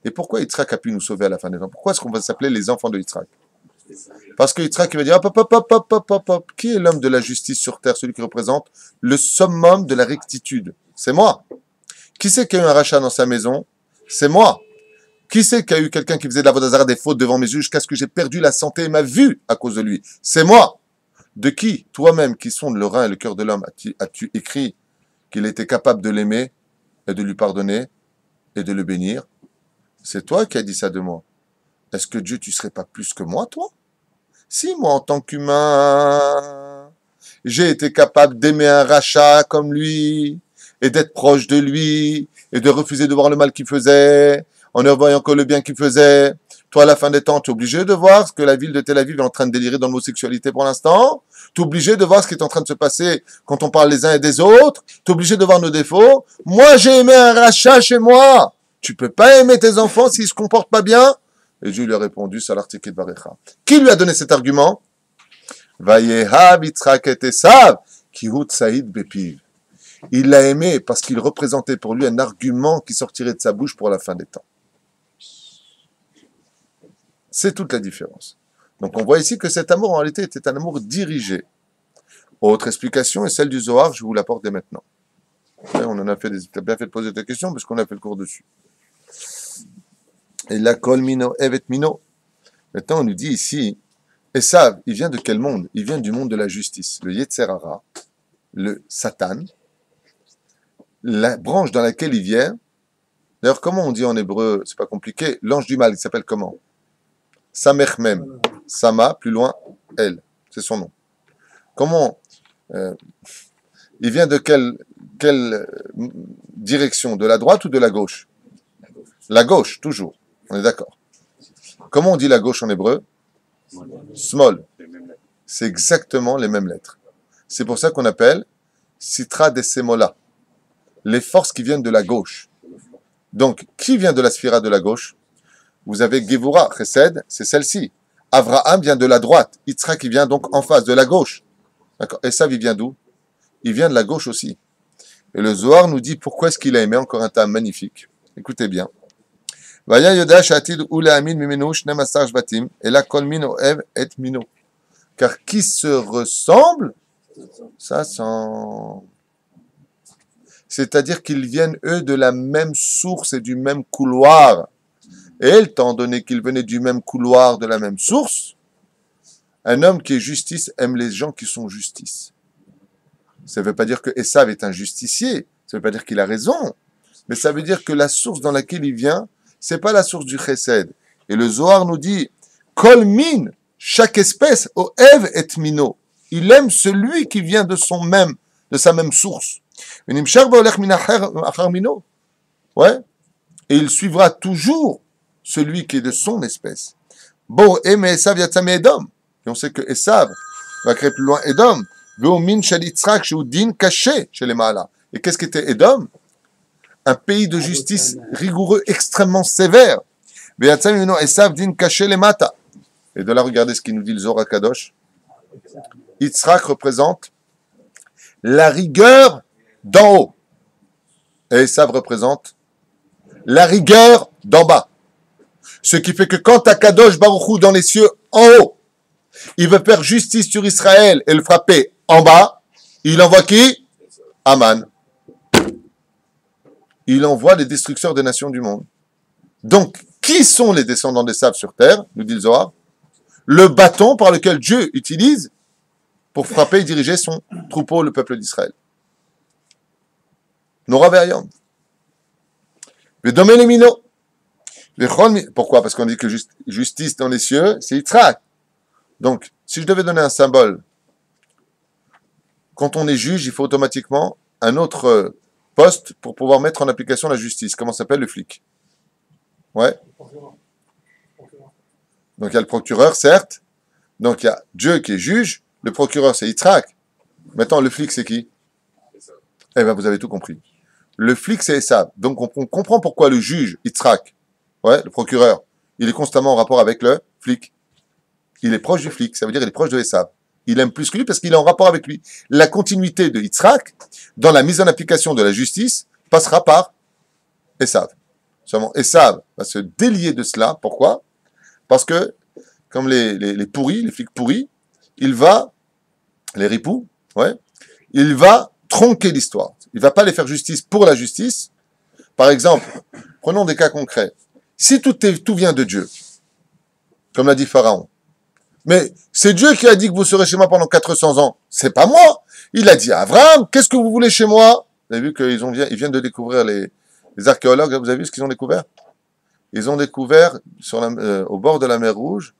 Et pourquoi Yitzhak a pu nous sauver à la fin des temps? Pourquoi est-ce qu'on va s'appeler les enfants de Yitzhak? Parce que Yitzhak, il va dire, hop, qui est l'homme de la justice sur terre, celui qui représente le summum de la rectitude? C'est moi. Qui c'est qui a eu un rachat dans sa maison? C'est moi. Qui c'est qui a eu quelqu'un qui faisait de la vodazara des fautes devant mes yeux jusqu'à ce que j'ai perdu la santé et ma vue à cause de lui? C'est moi. De qui, toi-même, qui sonde le rein et le cœur de l'homme, as-tu écrit qu'il était capable de l'aimer et de lui pardonner et de le bénir? C'est toi qui as dit ça de moi. Est-ce que Dieu, tu serais pas plus que moi, toi? Si moi, en tant qu'humain, j'ai été capable d'aimer un rachat comme lui, et d'être proche de lui, et de refuser de voir le mal qu'il faisait, en ne voyant que le bien qu'il faisait, toi, à la fin des temps, tu es obligé de voir ce que la ville de Tel Aviv est en train de délirer dans l'homosexualité pour l'instant. Tu es obligé de voir ce qui est en train de se passer quand on parle les uns et des autres. Tu es obligé de voir nos défauts. Moi, j'ai aimé un rachat chez moi. Tu peux pas aimer tes enfants s'ils se comportent pas bien? Et Dieu lui a répondu, Salartik et Barecha. Qui lui a donné cet argument? Vayehav Yitzhak et Esav, Kihut Saïd Bepiv. Il l'a aimé parce qu'il représentait pour lui un argument qui sortirait de sa bouche pour la fin des temps. C'est toute la différence. Donc on voit ici que cet amour en réalité était un amour dirigé. Autre explication est celle du Zohar, je vous l'apporte dès maintenant. On en a fait tu as bien fait de poser ta question parce qu'on a fait le cours dessus. Et la kol mino evet mino. Maintenant, on nous dit ici, Esav, il vient de quel monde? Il vient du monde de la justice. Le Yetzer Hara, le Satan, la branche dans laquelle il vient. D'ailleurs, comment on dit en hébreu? C'est pas compliqué. L'ange du mal, il s'appelle comment? Samechmem. Sama, plus loin, El. C'est son nom. Comment il vient de quelle direction? De la droite ou de la gauche? La gauche, toujours. On est d'accord. Comment on dit la gauche en hébreu? Small. C'est exactement les mêmes lettres. C'est pour ça qu'on appelle Sitra de Semola. Les forces qui viennent de la gauche. Donc, qui vient de la sphira de la gauche? Vous avez Gevura, Chesed, c'est celle-ci. Avraham vient de la droite. Yitzhak qui vient donc en face de la gauche. D'accord. Esav, il vient d'où? Il vient de la gauche aussi. Et le Zohar nous dit pourquoi est-ce qu'il a aimé, encore un terme magnifique. Écoutez bien. Vaya yoda shatid ulamin mimenu shnemasar shvatim et la kol min oev et mino. Car qui se ressemble, ça sent. C'est-à-dire qu'ils viennent, eux, de la même source et du même couloir. Et étant donné qu'ils venaient du même couloir, de la même source, un homme qui est justice aime les gens qui sont justice. Ça ne veut pas dire que Esav est un justicier, ça ne veut pas dire qu'il a raison, mais ça veut dire que la source dans laquelle il vient, c'est pas la source du chesed. Et le Zohar nous dit, Kol min, chaque espèce, oev et mino. Il aime celui qui vient de sa même source. Ouais. Et il suivra toujours celui qui est de son espèce. Bon, mais Esav yatzam Edom. Et on sait que Esav va créer plus loin Edom. Et qu'est-ce qu'était Edom? Un pays de justice rigoureux, extrêmement sévère. Et de là, regardez ce qu'il nous dit le Zohar Kadosh. Yitzhak représente la rigueur d'en haut. Et Esav représente la rigueur d'en bas. Ce qui fait que quand Akadosh Baruch Hu dans les cieux en haut, il veut faire justice sur Israël et le frapper en bas, il envoie qui? Aman. Il envoie les destructeurs des nations du monde. Donc, qui sont les descendants d'Esav sur terre, nous dit le Zohar? Le bâton par lequel Dieu utilise pour frapper et diriger son troupeau, le peuple d'Israël. Nora Ve'ayom. Ve'domé les mino. Pourquoi? Parce qu'on dit que justice dans les cieux, c'est Yitzhak. Donc, si je devais donner un symbole, quand on est juge, il faut automatiquement un autre poste pour pouvoir mettre en application la justice. Comment s'appelle le flic? Ouais. Donc, il y a le procureur, certes. Donc, il y a Dieu qui est juge. Le procureur, c'est Yitzhak. Maintenant, le flic, c'est qui? Eh bien, vous avez tout compris. Le flic, c'est Esav. Donc, on comprend pourquoi le juge, Yitzhak, ouais, le procureur, il est constamment en rapport avec le flic. Il est proche du flic, ça veut dire qu'il est proche de Esav. Il aime plus que lui parce qu'il est en rapport avec lui. La continuité de Yitzhak, dans la mise en application de la justice, passera par Esav. Seulement, Esav va se délier de cela. Pourquoi? Parce que, comme les pourris, les flics pourris, les ripoux, ouais, il va tronquer l'histoire. Il ne va pas les faire justice pour la justice. Par exemple, prenons des cas concrets. Si tout vient de Dieu, comme l'a dit Pharaon, mais c'est Dieu qui a dit que vous serez chez moi pendant 400 ans. C'est pas moi. Il a dit à Abraham, qu'est-ce que vous voulez chez moi? Vous avez vu qu'ils viennent de découvrir les archéologues, vous avez vu ce qu'ils ont découvert? Ils ont découvert au bord de la mer Rouge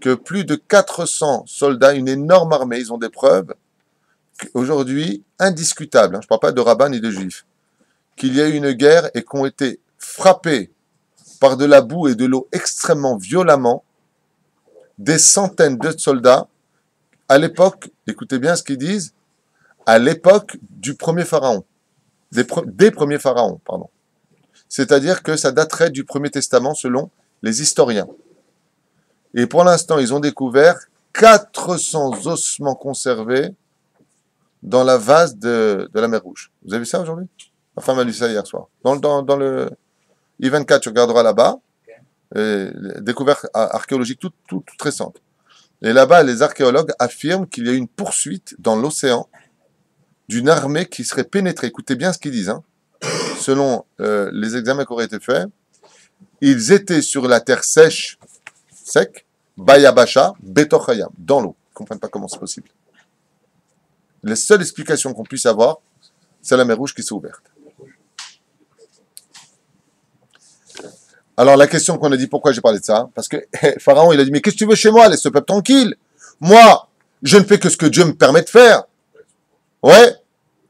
que plus de 400 soldats, une énorme armée, ils ont des preuves, aujourd'hui indiscutables, je ne parle pas de rabbins ni de juifs, qu'il y a eu une guerre et qu'ont été frappés par de la boue et de l'eau extrêmement violemment des centaines de soldats à l'époque, écoutez bien ce qu'ils disent, à l'époque du premier pharaon, des premiers pharaons, pardon. C'est-à-dire que ça daterait du Premier Testament selon les historiens. Et pour l'instant, ils ont découvert 400 ossements conservés dans la vase de la mer Rouge. Vous avez vu ça aujourd'hui? Ma femme a lu ça hier soir. Dans le I24, tu regarderas là-bas, découverte archéologique toute récente. Et là-bas, les archéologues affirment qu'il y a eu une poursuite dans l'océan d'une armée qui serait pénétrée. Écoutez bien ce qu'ils disent. Selon les examens qui auraient été faits, ils étaient sur la terre sèche, Bayabasha, Betochayam, dans l'eau. Ils ne comprennent pas comment c'est possible. La seule explication qu'on puisse avoir, c'est la mer Rouge qui s'est ouverte. Alors la question qu'on a dit, pourquoi j'ai parlé de ça? Parce que Pharaon, il a dit, mais qu'est-ce que tu veux chez moi? Laisse ce peuple tranquille. Moi, je ne fais que ce que Dieu me permet de faire. Ouais.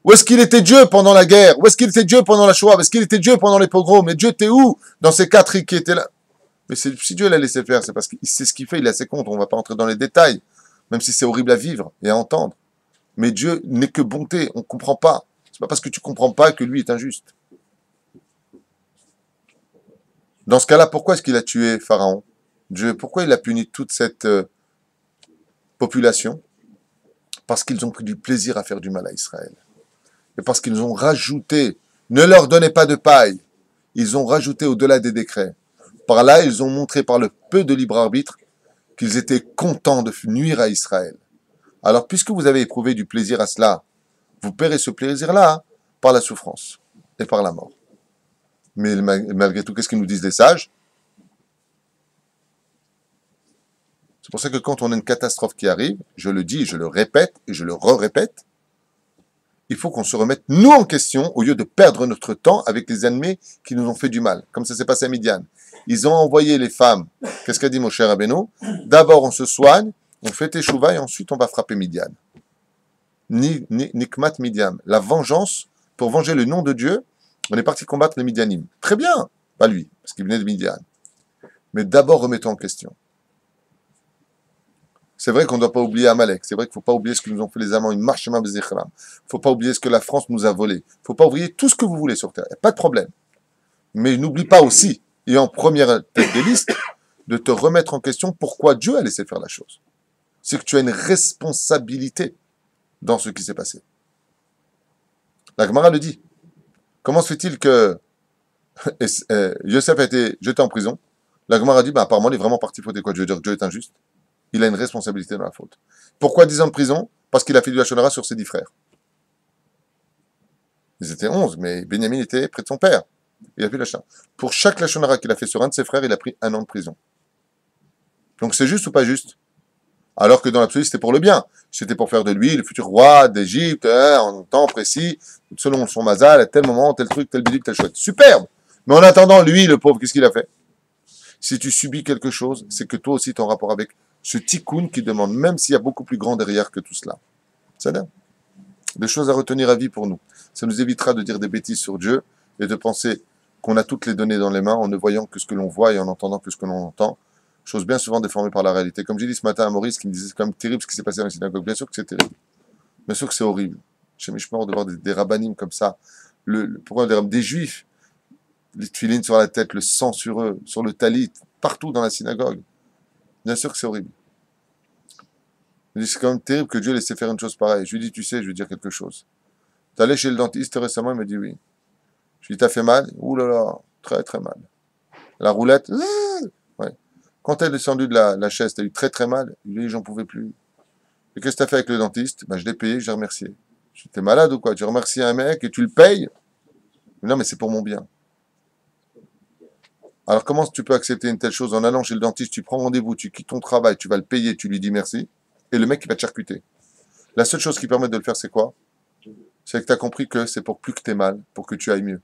Où est-ce qu'il était Dieu pendant la guerre? Où est-ce qu'il était Dieu pendant la Shoah? Où est-ce qu'il était Dieu pendant les pogroms? Mais Dieu, t'es où? Dans ces quatre qui étaient là. Mais si Dieu l'a laissé faire, c'est parce qu'il sait ce qu'il fait, il a ses comptes. On ne va pas entrer dans les détails, même si c'est horrible à vivre et à entendre. Mais Dieu n'est que bonté, on ne comprend pas. C'est pas parce que tu ne comprends pas que lui est injuste. Dans ce cas-là, pourquoi est-ce qu'il a tué Pharaon? Dieu, pourquoi il a puni toute cette population? Parce qu'ils ont pris du plaisir à faire du mal à Israël. Et parce qu'ils ont rajouté, ne leur donnez pas de paille, ils ont rajouté au-delà des décrets. Par là, ils ont montré par le peu de libre arbitre qu'ils étaient contents de nuire à Israël. Alors, puisque vous avez éprouvé du plaisir à cela, vous paierez ce plaisir-là par la souffrance et par la mort. Mais malgré tout, qu'est-ce qu'ils nous disent les sages? C'est pour ça que quand on a une catastrophe qui arrive, je le dis, je le répète et je le répète, il faut qu'on se remette nous en question au lieu de perdre notre temps avec les ennemis qui nous ont fait du mal, comme ça s'est passé à Midian. Ils ont envoyé les femmes. Qu'est-ce qu'a dit mon cher Rabbeinu? D'abord on se soigne, on fait teshuva et ensuite on va frapper Midian. Nikmat Midian. La vengeance, pour venger le nom de Dieu, on est parti combattre les Midianim. Très bien, pas lui, parce qu'il venait de Midian. Mais d'abord remettons en question. C'est vrai qu'on ne doit pas oublier Amalek. C'est vrai qu'il ne faut pas oublier ce que nous ont fait les Amants. Une marche ma bezichram. Il ne faut pas oublier ce que la France nous a volé. Il ne faut pas oublier tout ce que vous voulez sur Terre. Il n'y a pas de problème. Mais n'oublie pas aussi, et en première tête des listes, de te remettre en question pourquoi Dieu a laissé faire la chose. C'est que tu as une responsabilité dans ce qui s'est passé. La Gemara le dit. Comment se fait-il que Yosef a été jeté en prison? La Gemara dit, apparemment, il est vraiment parti fauter quoi? Je veux dire que Dieu est injuste. Il a une responsabilité dans la faute. Pourquoi 10 ans de prison? Parce qu'il a fait du Lachon Hara sur ses 10 frères. Ils étaient 11, mais Benjamin était près de son père. Il a fait Lachon Hara. Pour chaque Lachon Hara qu'il a fait sur un de ses frères, il a pris 1 an de prison. Donc c'est juste ou pas juste? Alors que dans l'absolu, c'était pour le bien. C'était pour faire de lui le futur roi d'Égypte, en temps précis, selon son mazal, à tel moment, tel truc, tel bidule, tel chouette. Superbe! Mais en attendant, lui, le pauvre, qu'est-ce qu'il a fait? Si tu subis quelque chose, c'est que toi aussi, tu es en rapport avec ce tikkun qui demande, même s'il y a beaucoup plus grand derrière que tout cela. C'est-à-dire des choses à retenir à vie pour nous. Ça nous évitera de dire des bêtises sur Dieu et de penser qu'on a toutes les données dans les mains en ne voyant que ce que l'on voit et en entendant que ce que l'on entend. Chose bien souvent déformée par la réalité. Comme j'ai dit ce matin à Maurice, qui me disait c'est quand même terrible ce qui s'est passé dans la synagogue. Bien sûr que c'est terrible. Bien sûr que c'est horrible. Chez Mishmor, de voir des rabbinim comme ça. Pourquoi des juifs, les tuilines sur la tête, le sang sur eux, sur le talit, partout dans la synagogue. Bien sûr que c'est horrible. Il dit, c'est quand même terrible que Dieu laisse faire une chose pareille. Je lui dis, tu sais, je vais dire quelque chose. T'es allé chez le dentiste récemment, il m'a dit oui. Je lui dis, t'as fait mal? Ouh là là, très très mal. La roulette, ouais. Quand t'es descendu de la chaise, t'as eu très très mal? Il dit, j'en pouvais plus. Et qu'est-ce que t'as fait avec le dentiste? Je l'ai payé, je l'ai remercié. Je dis, t'es malade ou quoi? Tu remercies un mec et tu le payes? Non, mais c'est pour mon bien. Alors comment tu peux accepter une telle chose en allant chez le dentiste, tu prends rendez-vous, tu quittes ton travail, tu vas le payer, tu lui dis merci, et le mec il va te charcuter. La seule chose qui permet de le faire, c'est quoi? C'est que tu as compris que c'est pour plus que tu aies mal, pour que tu ailles mieux.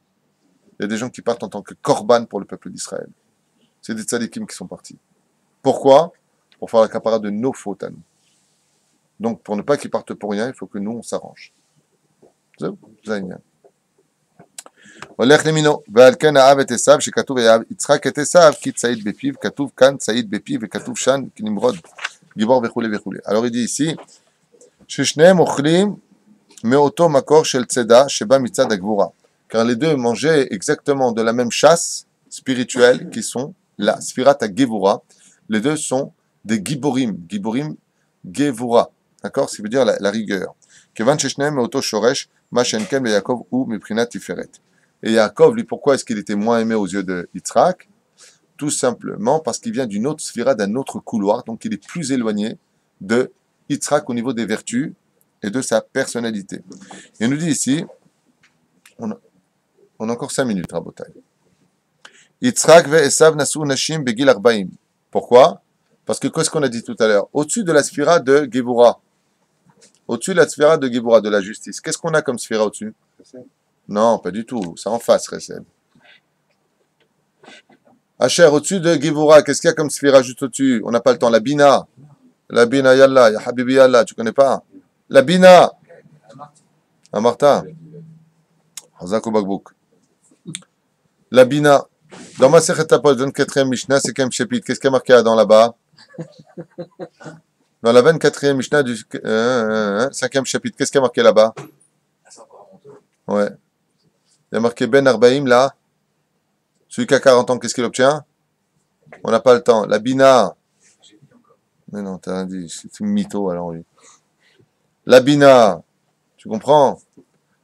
Il y a des gens qui partent en tant que korban pour le peuple d'Israël. C'est des tzadikim qui sont partis. Pourquoi? Pour faire la capara de nos fautes à nous. Donc pour ne pas qu'ils partent pour rien, il faut que nous on s'arrange. Vous avez bien. הולך למינו, ועל כן אהב את עשיו, שכתוב יצחק את עשיו, כי צעיד בפיו, כתוב כאן צעיד בפיו, וכתוב שם כנמרוד, גיבור וכו' וכו'. Alors il dit ici, ששניהם אוכלים מאותו מקור של צידה, שבא מצד הגבורה. Car les deux mangeaient exactement de la même chasse spirituelle, qui sont la Sfirat HaGevura. Les deux sont des Giborim, Giborim Gevura, d'accord? Ce qui veut dire la rigueur. כיוון ששניהם מאותו שורש, מה שאין כן ביעקב הוא מבחינת תפארת. Et Yaakov, lui, pourquoi est-ce qu'il était moins aimé aux yeux de Yitzhak? Tout simplement parce qu'il vient d'une autre sphira, d'un autre couloir, donc il est plus éloigné de Yitzhak au niveau des vertus et de sa personnalité. Il nous dit ici, on a encore 5 minutes, Rabotai. Yitzhak ve Esav nasu nashim begil 40. Pourquoi? Parce que qu'est-ce qu'on a dit tout à l'heure? Au-dessus de la sphira de Géboura, au-dessus de la sphira de Géboura, de la justice, qu'est-ce qu'on a comme sphira au-dessus? Non, pas du tout. C'est en face, Resed. Hacher, au-dessus de Géboura, qu'est-ce qu'il y a comme sphira juste au-dessus? On n'a pas le temps. La Bina. La Bina, Yallah, Ya Habibi Yallah, tu connais pas? La Bina. Amarta. Hazak ou Bakbouk. La Bina. Dans ma Sechet Tapot, 24e Mishnah, 5e chapitre, qu'est-ce qu'il y a marqué dans là-bas? Dans la 24e Mishnah du 5e chapitre, qu'est-ce qu'il y a marqué là-bas? Ouais. Il y a marqué Ben Arbaïm là. Celui qui a 40 ans, qu'est-ce qu'il obtient? On n'a pas le temps. La Bina. Mais non, t'as rien dit. C'est un mytho alors lui. La Bina. Tu comprends?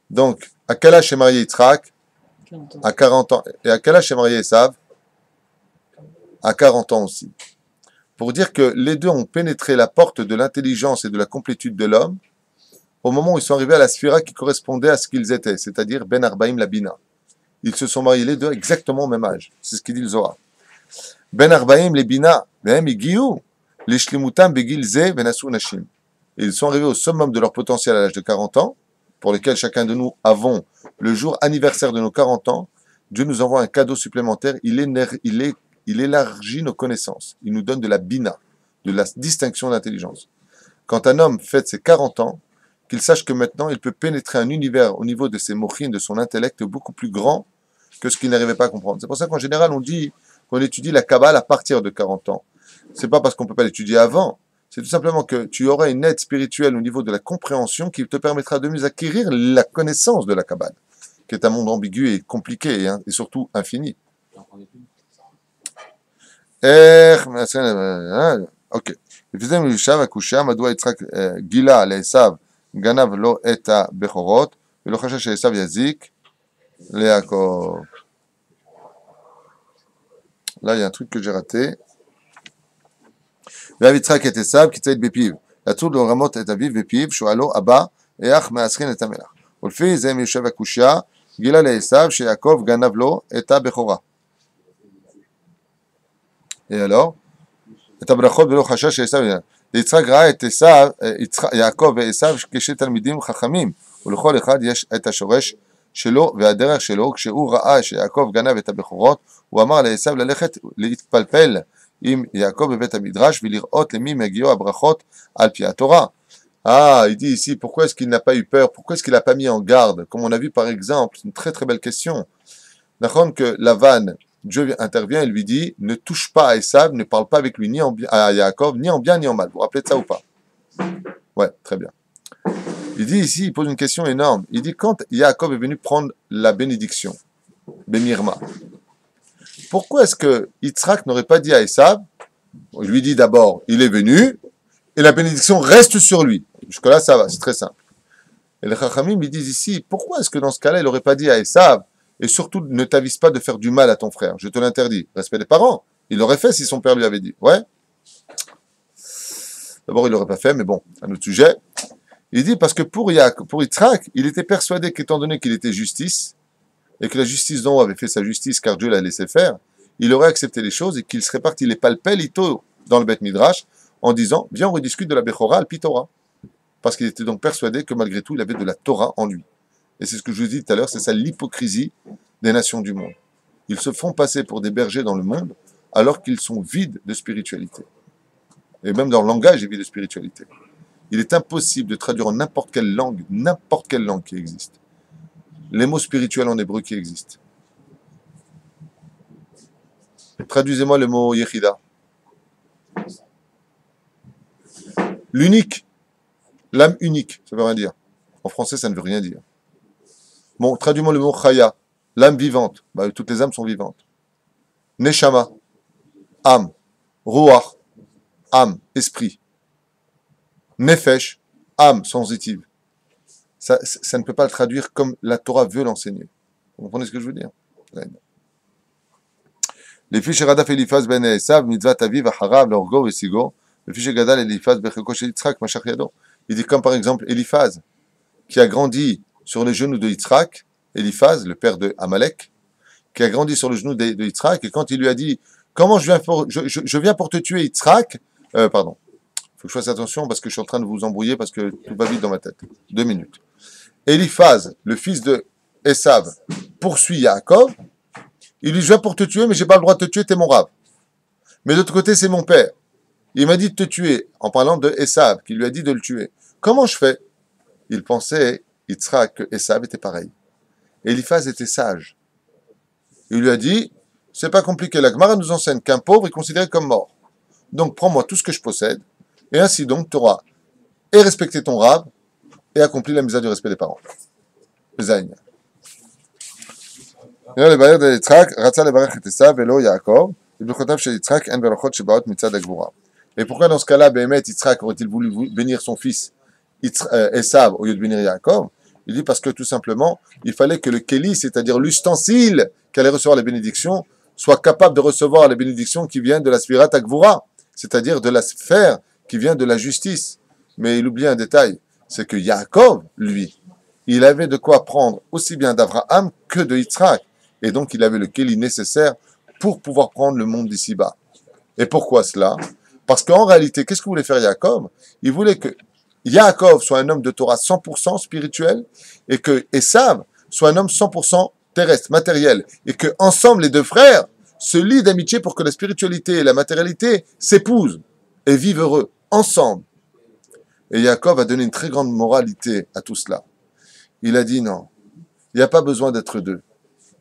Donc, à quel âge est marié Yitzhak? À 40 ans. Et à quel âge est marié Esav? À 40 ans aussi. Pour dire que les deux ont pénétré la porte de l'intelligence et de la complétude de l'homme au moment où ils sont arrivés à la sphira qui correspondait à ce qu'ils étaient, c'est-à-dire Ben Arbaïm la Bina. Ils se sont mariés les deux exactement au même âge. C'est ce qu'il dit le Zohar. Ben Arbaïm les Bina, même Igiou, les Shlimutam Begil Ze Venasu Nashim. Ils sont arrivés au summum de leur potentiel à l'âge de 40 ans, pour lesquels chacun de nous avons le jour anniversaire de nos 40 ans. Dieu nous envoie un cadeau supplémentaire. Il élargit nos connaissances. Il nous donne de la Bina, de la distinction d'intelligence. Quand un homme fête ses 40 ans, qu'il sache que maintenant, il peut pénétrer un univers au niveau de ses mochines, de son intellect, beaucoup plus grand que ce qu'il n'arrivait pas à comprendre. C'est pour ça qu'en général, on dit qu'on étudie la Kabbale à partir de 40 ans. C'est pas parce qu'on ne peut pas l'étudier avant, c'est tout simplement que tu auras une aide spirituelle au niveau de la compréhension qui te permettra de mieux acquérir la connaissance de la Kabbale, qui est un monde ambigu et compliqué et surtout infini. Ok. לפי מיושב הקושייה, מדוע יצחק גילה לעשיו גנב לו את הבכורות ולא חשש שעשיו יזיק ליעקב. Là, il y a un truc que j'ai raté. ואהב יצחק את עשיו כי ציד בפיו. יצאו לו רמות את אביו בפיו, שואלו אבא, איך מאסכין את המלח. ולפי זה מיושב הקושייה, גילה לעשיו שיעקב גנב לו את הבכורה. Et alors? את הברכות ולא חשש שעשיו יזיק. יצחק ראה את עשיו, יעקב ועשיו כשני תלמידים חכמים, ולכל אחד יש את השורש שלו והדרך שלו. כשהוא ראה שיעקב גנב את הבכורות, הוא אמר לעשיו ללכת להתפלפל עם יעקב בבית המדרש ולראות למי מגיעו הברכות על פי התורה. Ah, il dit ici, pourquoi est-ce qu'il n'a pas eu peur? Pourquoi est-ce qu'il n'a pas mis en garde? Comme on a vu par exemple, c'est une très très belle question. D'accord, que Lavan, Dieu intervient et lui dit, ne touche pas à Esav, ne parle pas avec lui ni en bien, à Yaakov, ni en bien ni en mal. Vous vous rappelez de ça ou pas? Ouais, très bien. Il dit ici, il pose une question énorme. Il dit, quand Yaakov est venu prendre la bénédiction, Bemirma, pourquoi est-ce que Yitzhak n'aurait pas dit à Esav, il lui dit d'abord, il est venu, et la bénédiction reste sur lui. Jusque-là, ça va, c'est très simple. Et les Chachamim, ils disent ici, pourquoi est-ce que dans ce cas-là, il n'aurait pas dit à Esav, et surtout, ne t'avise pas de faire du mal à ton frère, je te l'interdis. Respect des parents. Il l'aurait fait si son père lui avait dit. Ouais. D'abord, il l'aurait pas fait, mais bon, un autre sujet. Il dit, parce que pour Yitzhak, il était persuadé qu'étant donné qu'il était justice, et que la justice d'en haut avait fait sa justice car Dieu l'a laissé faire, il aurait accepté les choses et qu'il serait parti les palpelito dans le Beth Midrash en disant, viens on rediscute de la Bechora al Pitora. Parce qu'il était donc persuadé que malgré tout, il avait de la Torah en lui. Et c'est ce que je vous ai dit tout à l'heure, c'est ça l'hypocrisie des nations du monde. Ils se font passer pour des bergers dans le monde alors qu'ils sont vides de spiritualité. Et même dans le langage, ils est vide de spiritualité. Il est impossible de traduire en n'importe quelle langue qui existe, les mots spirituels en hébreu qui existent. Traduisez-moi le mot Yechida. L'unique, l'âme unique, ça veut rien dire. En français, ça ne veut rien dire. Bon, traduis-moi le mot Chaya, l'âme vivante. Bah, toutes les âmes sont vivantes. Neshama, âme. Ruach, âme, esprit. Nefesh, âme sensitive. Ça ne peut pas le traduire comme la Torah veut l'enseigner. Vous comprenez ce que je veux dire? Les fiches Radaf Eliphaz ben Esav, mitzvat aviv acharav l'orgo vesigo. Les fiches Gadal Eliphaz becheko shel Yitzhak mashach yado. Il dit comme par exemple Eliphaz, qui a grandi sur les genoux de Yitzhak, Eliphaz, le père de Amalek, qui a grandi sur le genou de Yitzhak, et quand il lui a dit, comment je viens pour te tuer Yitzhak, Pardon. Il faut que je fasse attention parce que je suis en train de vous embrouiller parce que tout va vite dans ma tête. 2 minutes. Eliphaz, le fils de Esav, poursuit Yaakov. Il lui dit, je viens pour te tuer, mais j'ai pas le droit de te tuer, t'es mon rab. Mais de l'autre côté, c'est mon père. Il m'a dit de te tuer, en parlant de Esav, qui lui a dit de le tuer. Comment je fais? Il pensait, Yitzhak, que Esav était pareil. Eliphaz était sage. Il lui a dit, c'est pas compliqué, la Gemara nous enseigne qu'un pauvre est considéré comme mort. Donc prends-moi tout ce que je possède, et ainsi donc tu auras et respecté ton rab, et accompli la misère du respect des parents. Zayn. Et pourquoi dans ce cas-là, Béhémet, Yitzhak aurait-il voulu bénir son fils Esav au lieu de bénir Yaakov? Il dit parce que tout simplement, il fallait que le Kéli, c'est-à-dire l'ustensile qui allait recevoir les bénédictions, soit capable de recevoir les bénédictions qui viennent de la Sfirat Agvura, c'est-à-dire de la sphère qui vient de la justice. Mais il oublie un détail, c'est que Yaakov, lui, il avait de quoi prendre aussi bien d'Abraham que de Yitzhak. Et donc, il avait le Kéli nécessaire pour pouvoir prendre le monde d'ici-bas. Et pourquoi cela? Parce qu'en réalité, qu'est-ce que voulait faire Yaakov? Il voulait que Yaakov soit un homme de Torah 100% spirituel et que Esav soit un homme 100% terrestre, matériel. Et que ensemble, les deux frères se lient d'amitié pour que la spiritualité et la matérialité s'épousent et vivent heureux, ensemble. Et Yaakov a donné une très grande moralité à tout cela. Il a dit non, il n'y a pas besoin d'être deux.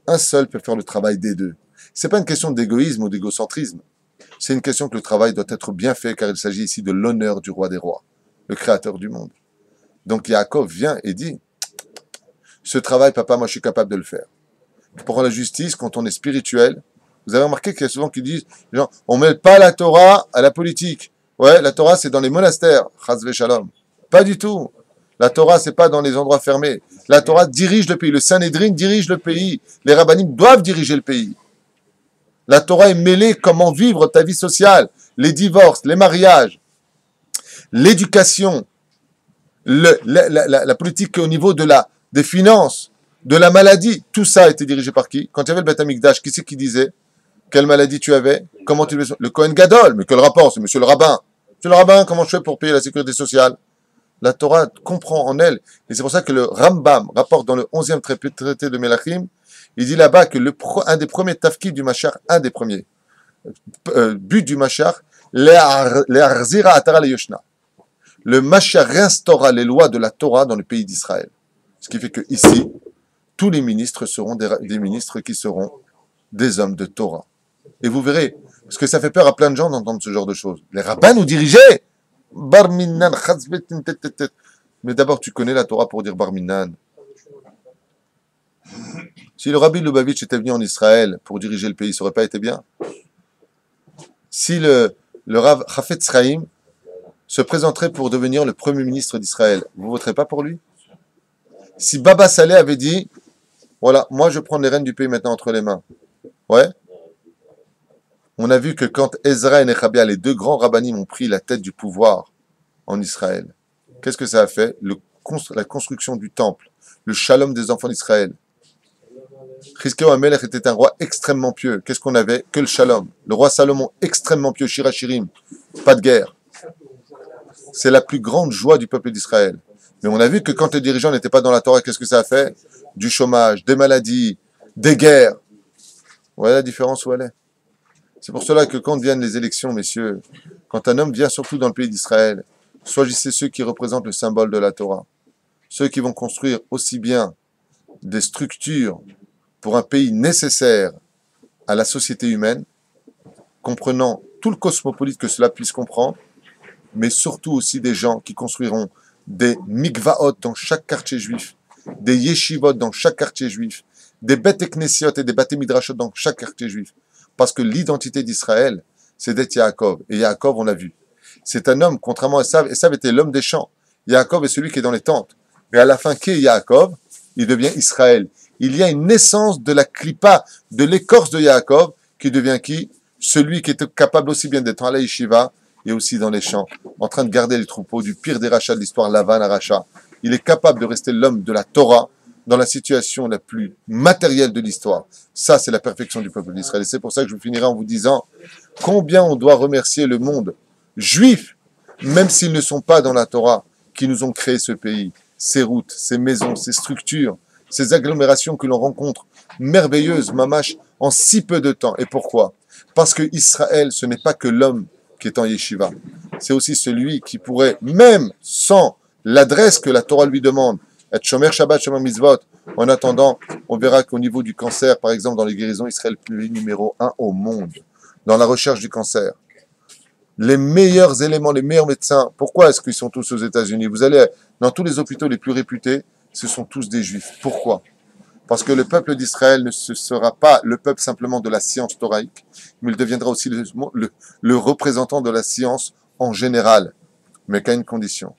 Un seul peut faire le travail des deux. Ce n'est pas une question d'égoïsme ou d'égocentrisme. C'est une question que le travail doit être bien fait car il s'agit ici de l'honneur du roi des rois, le créateur du monde. Donc Yaakov vient et dit, ce travail, papa, moi je suis capable de le faire. Pour la justice, quand on est spirituel, vous avez remarqué qu'il y a souvent qui disent, genre, on ne mêle pas la Torah à la politique. Ouais, la Torah c'est dans les monastères, chas v'shalom. Pas du tout. La Torah, c'est pas dans les endroits fermés. La Torah dirige le pays. Le Sanhédrin dirige le pays. Les rabbinim doivent diriger le pays. La Torah est mêlée comment vivre ta vie sociale, les divorces, les mariages, l'éducation, la politique au niveau des finances, de la maladie. Tout ça a été dirigé par qui? Quand il y avait le Beth Amikdash, qui c'est qui disait quelle maladie tu avais? Comment tu le Kohen Gadol? Mais quel rapport? C'est monsieur le rabbin. Monsieur le rabbin, comment je fais pour payer la sécurité sociale? La Torah comprend en elle, et c'est pour ça que le Rambam rapporte dans le 11e traité de Melachim, il dit là-bas que un des premiers tafkid du Mashiach, un des premiers buts du Mashiach, le Mashiach réinstaura les lois de la Torah dans le pays d'Israël. Ce qui fait que ici, tous les ministres seront des ministres qui seront des hommes de Torah. Et vous verrez, parce que ça fait peur à plein de gens d'entendre ce genre de choses. Les rabbins nous dirigeaient. Barminan, mais d'abord, tu connais la Torah pour dire Barminan. Si le Rabbi Lubavitch était venu en Israël pour diriger le pays, ça n'aurait pas été bien. Si le Rav Chafetz Chaim se présenterait pour devenir le premier ministre d'Israël, vous ne voterez pas pour lui? Si Baba Saleh avait dit, voilà, moi je prends les rênes du pays maintenant entre les mains. Ouais. On a vu que quand Ezra et Nechabia, les deux grands rabbinim, ont pris la tête du pouvoir en Israël, qu'est-ce que ça a fait? La construction du temple, le shalom des enfants d'Israël. Chizkiyahu HaMelech était un roi extrêmement pieux. Qu'est-ce qu'on avait? Que le shalom. Le roi Salomon, extrêmement pieux, Shirachirim, pas de guerre. C'est la plus grande joie du peuple d'Israël. Mais on a vu que quand les dirigeants n'étaient pas dans la Torah, qu'est-ce que ça a fait? Du chômage, des maladies, des guerres. Vous voyez la différence où elle est? C'est pour cela que quand viennent les élections, messieurs, quand un homme vient surtout dans le pays d'Israël, choisissez ceux qui représentent le symbole de la Torah. Ceux qui vont construire aussi bien des structures pour un pays nécessaire à la société humaine, comprenant tout le cosmopolite que cela puisse comprendre, mais surtout aussi des gens qui construiront des mikvaot dans chaque quartier juif, des yeshivot dans chaque quartier juif, des beth knessiot et des bate midrashot dans chaque quartier juif. Parce que l'identité d'Israël, c'est d'être Yaakov. Et Yaakov, on l'a vu. C'est un homme, contrairement à Esav. Esav était l'homme des champs. Yaakov est celui qui est dans les tentes. Mais à la fin, qui est Yaakov? Il devient Israël. Il y a une naissance de la klipa, de l'écorce de Yaakov, qui devient qui? Celui qui est capable aussi bien d'être dans la yeshiva et aussi dans les champs, en train de garder les troupeaux du pire des rachats de l'histoire, Lavan à Racha. Il est capable de rester l'homme de la Torah dans la situation la plus matérielle de l'histoire. Ça, c'est la perfection du peuple d'Israël. Et c'est pour ça que je finirai en vous disant combien on doit remercier le monde juifs, même s'ils ne sont pas dans la Torah, qui nous ont créé ce pays, ces routes, ces maisons, ces structures, ces agglomérations que l'on rencontre, merveilleuses, mamash, en si peu de temps. Et pourquoi? Parce que Israël, ce n'est pas que l'homme qui est en yeshiva. C'est aussi celui qui pourrait, même sans l'adresse que la Torah lui demande, être Shomer Shabbat, Shomer Mitzvot. En attendant, on verra qu'au niveau du cancer, par exemple, dans les guérisons, Israël est le numéro 1 au monde, dans la recherche du cancer. Les meilleurs éléments, les meilleurs médecins, pourquoi est-ce qu'ils sont tous aux États-Unis? Vous allez dans tous les hôpitaux les plus réputés, ce sont tous des juifs. Pourquoi? Parce que le peuple d'Israël ne sera pas le peuple simplement de la science thoraïque, mais il deviendra aussi le représentant de la science en général, mais qu'à une condition.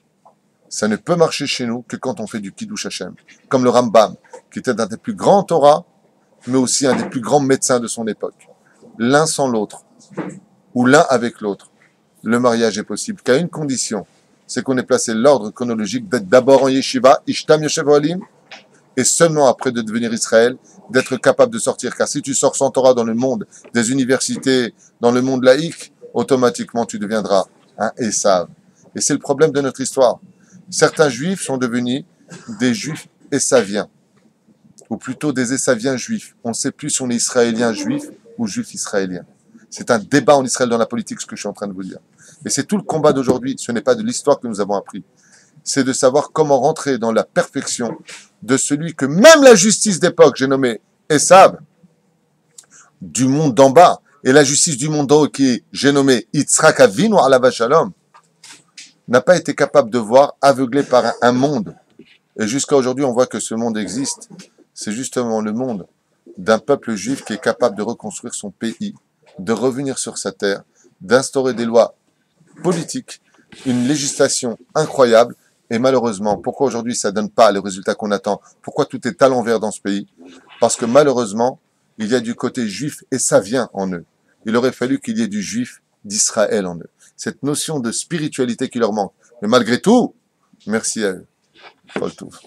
Ça ne peut marcher chez nous que quand on fait du Kiddush Hashem. Comme le Rambam, qui était un des plus grands Torah, mais aussi un des plus grands médecins de son époque. L'un sans l'autre, ou l'un avec l'autre, le mariage est possible qu'à une condition, c'est qu'on ait placé l'ordre chronologique d'être d'abord en yeshiva, Ishtam Yoshev Ohalim, et seulement après de devenir Israël, d'être capable de sortir. Car si tu sors sans Torah dans le monde des universités, dans le monde laïque, automatiquement tu deviendras un Esav. Et c'est le problème de notre histoire. Certains juifs sont devenus des juifs essaviens, ou plutôt des essaviens juifs. On ne sait plus si on est israélien juif ou juif israélien. C'est un débat en Israël dans la politique, ce que je suis en train de vous dire. Et c'est tout le combat d'aujourd'hui. Ce n'est pas de l'histoire que nous avons appris. C'est de savoir comment rentrer dans la perfection de celui que même la justice d'époque, j'ai nommé Esav, du monde d'en bas, et la justice du monde d'en haut qui est, j'ai nommé Yitzhak Avinu alav shalom, n'a pas été capable de voir, aveuglé par un monde. Et jusqu'à aujourd'hui, on voit que ce monde existe. C'est justement le monde d'un peuple juif qui est capable de reconstruire son pays, de revenir sur sa terre, d'instaurer des lois politiques, une législation incroyable. Et malheureusement, pourquoi aujourd'hui ça ne donne pas les résultats qu'on attend? Pourquoi tout est à l'envers dans ce pays? Parce que malheureusement, il y a du côté juif et ça vient en eux. Il aurait fallu qu'il y ait du juif d'Israël en eux. Cette notion de spiritualité qui leur manque. Mais malgré tout, merci à eux. Paul Touv.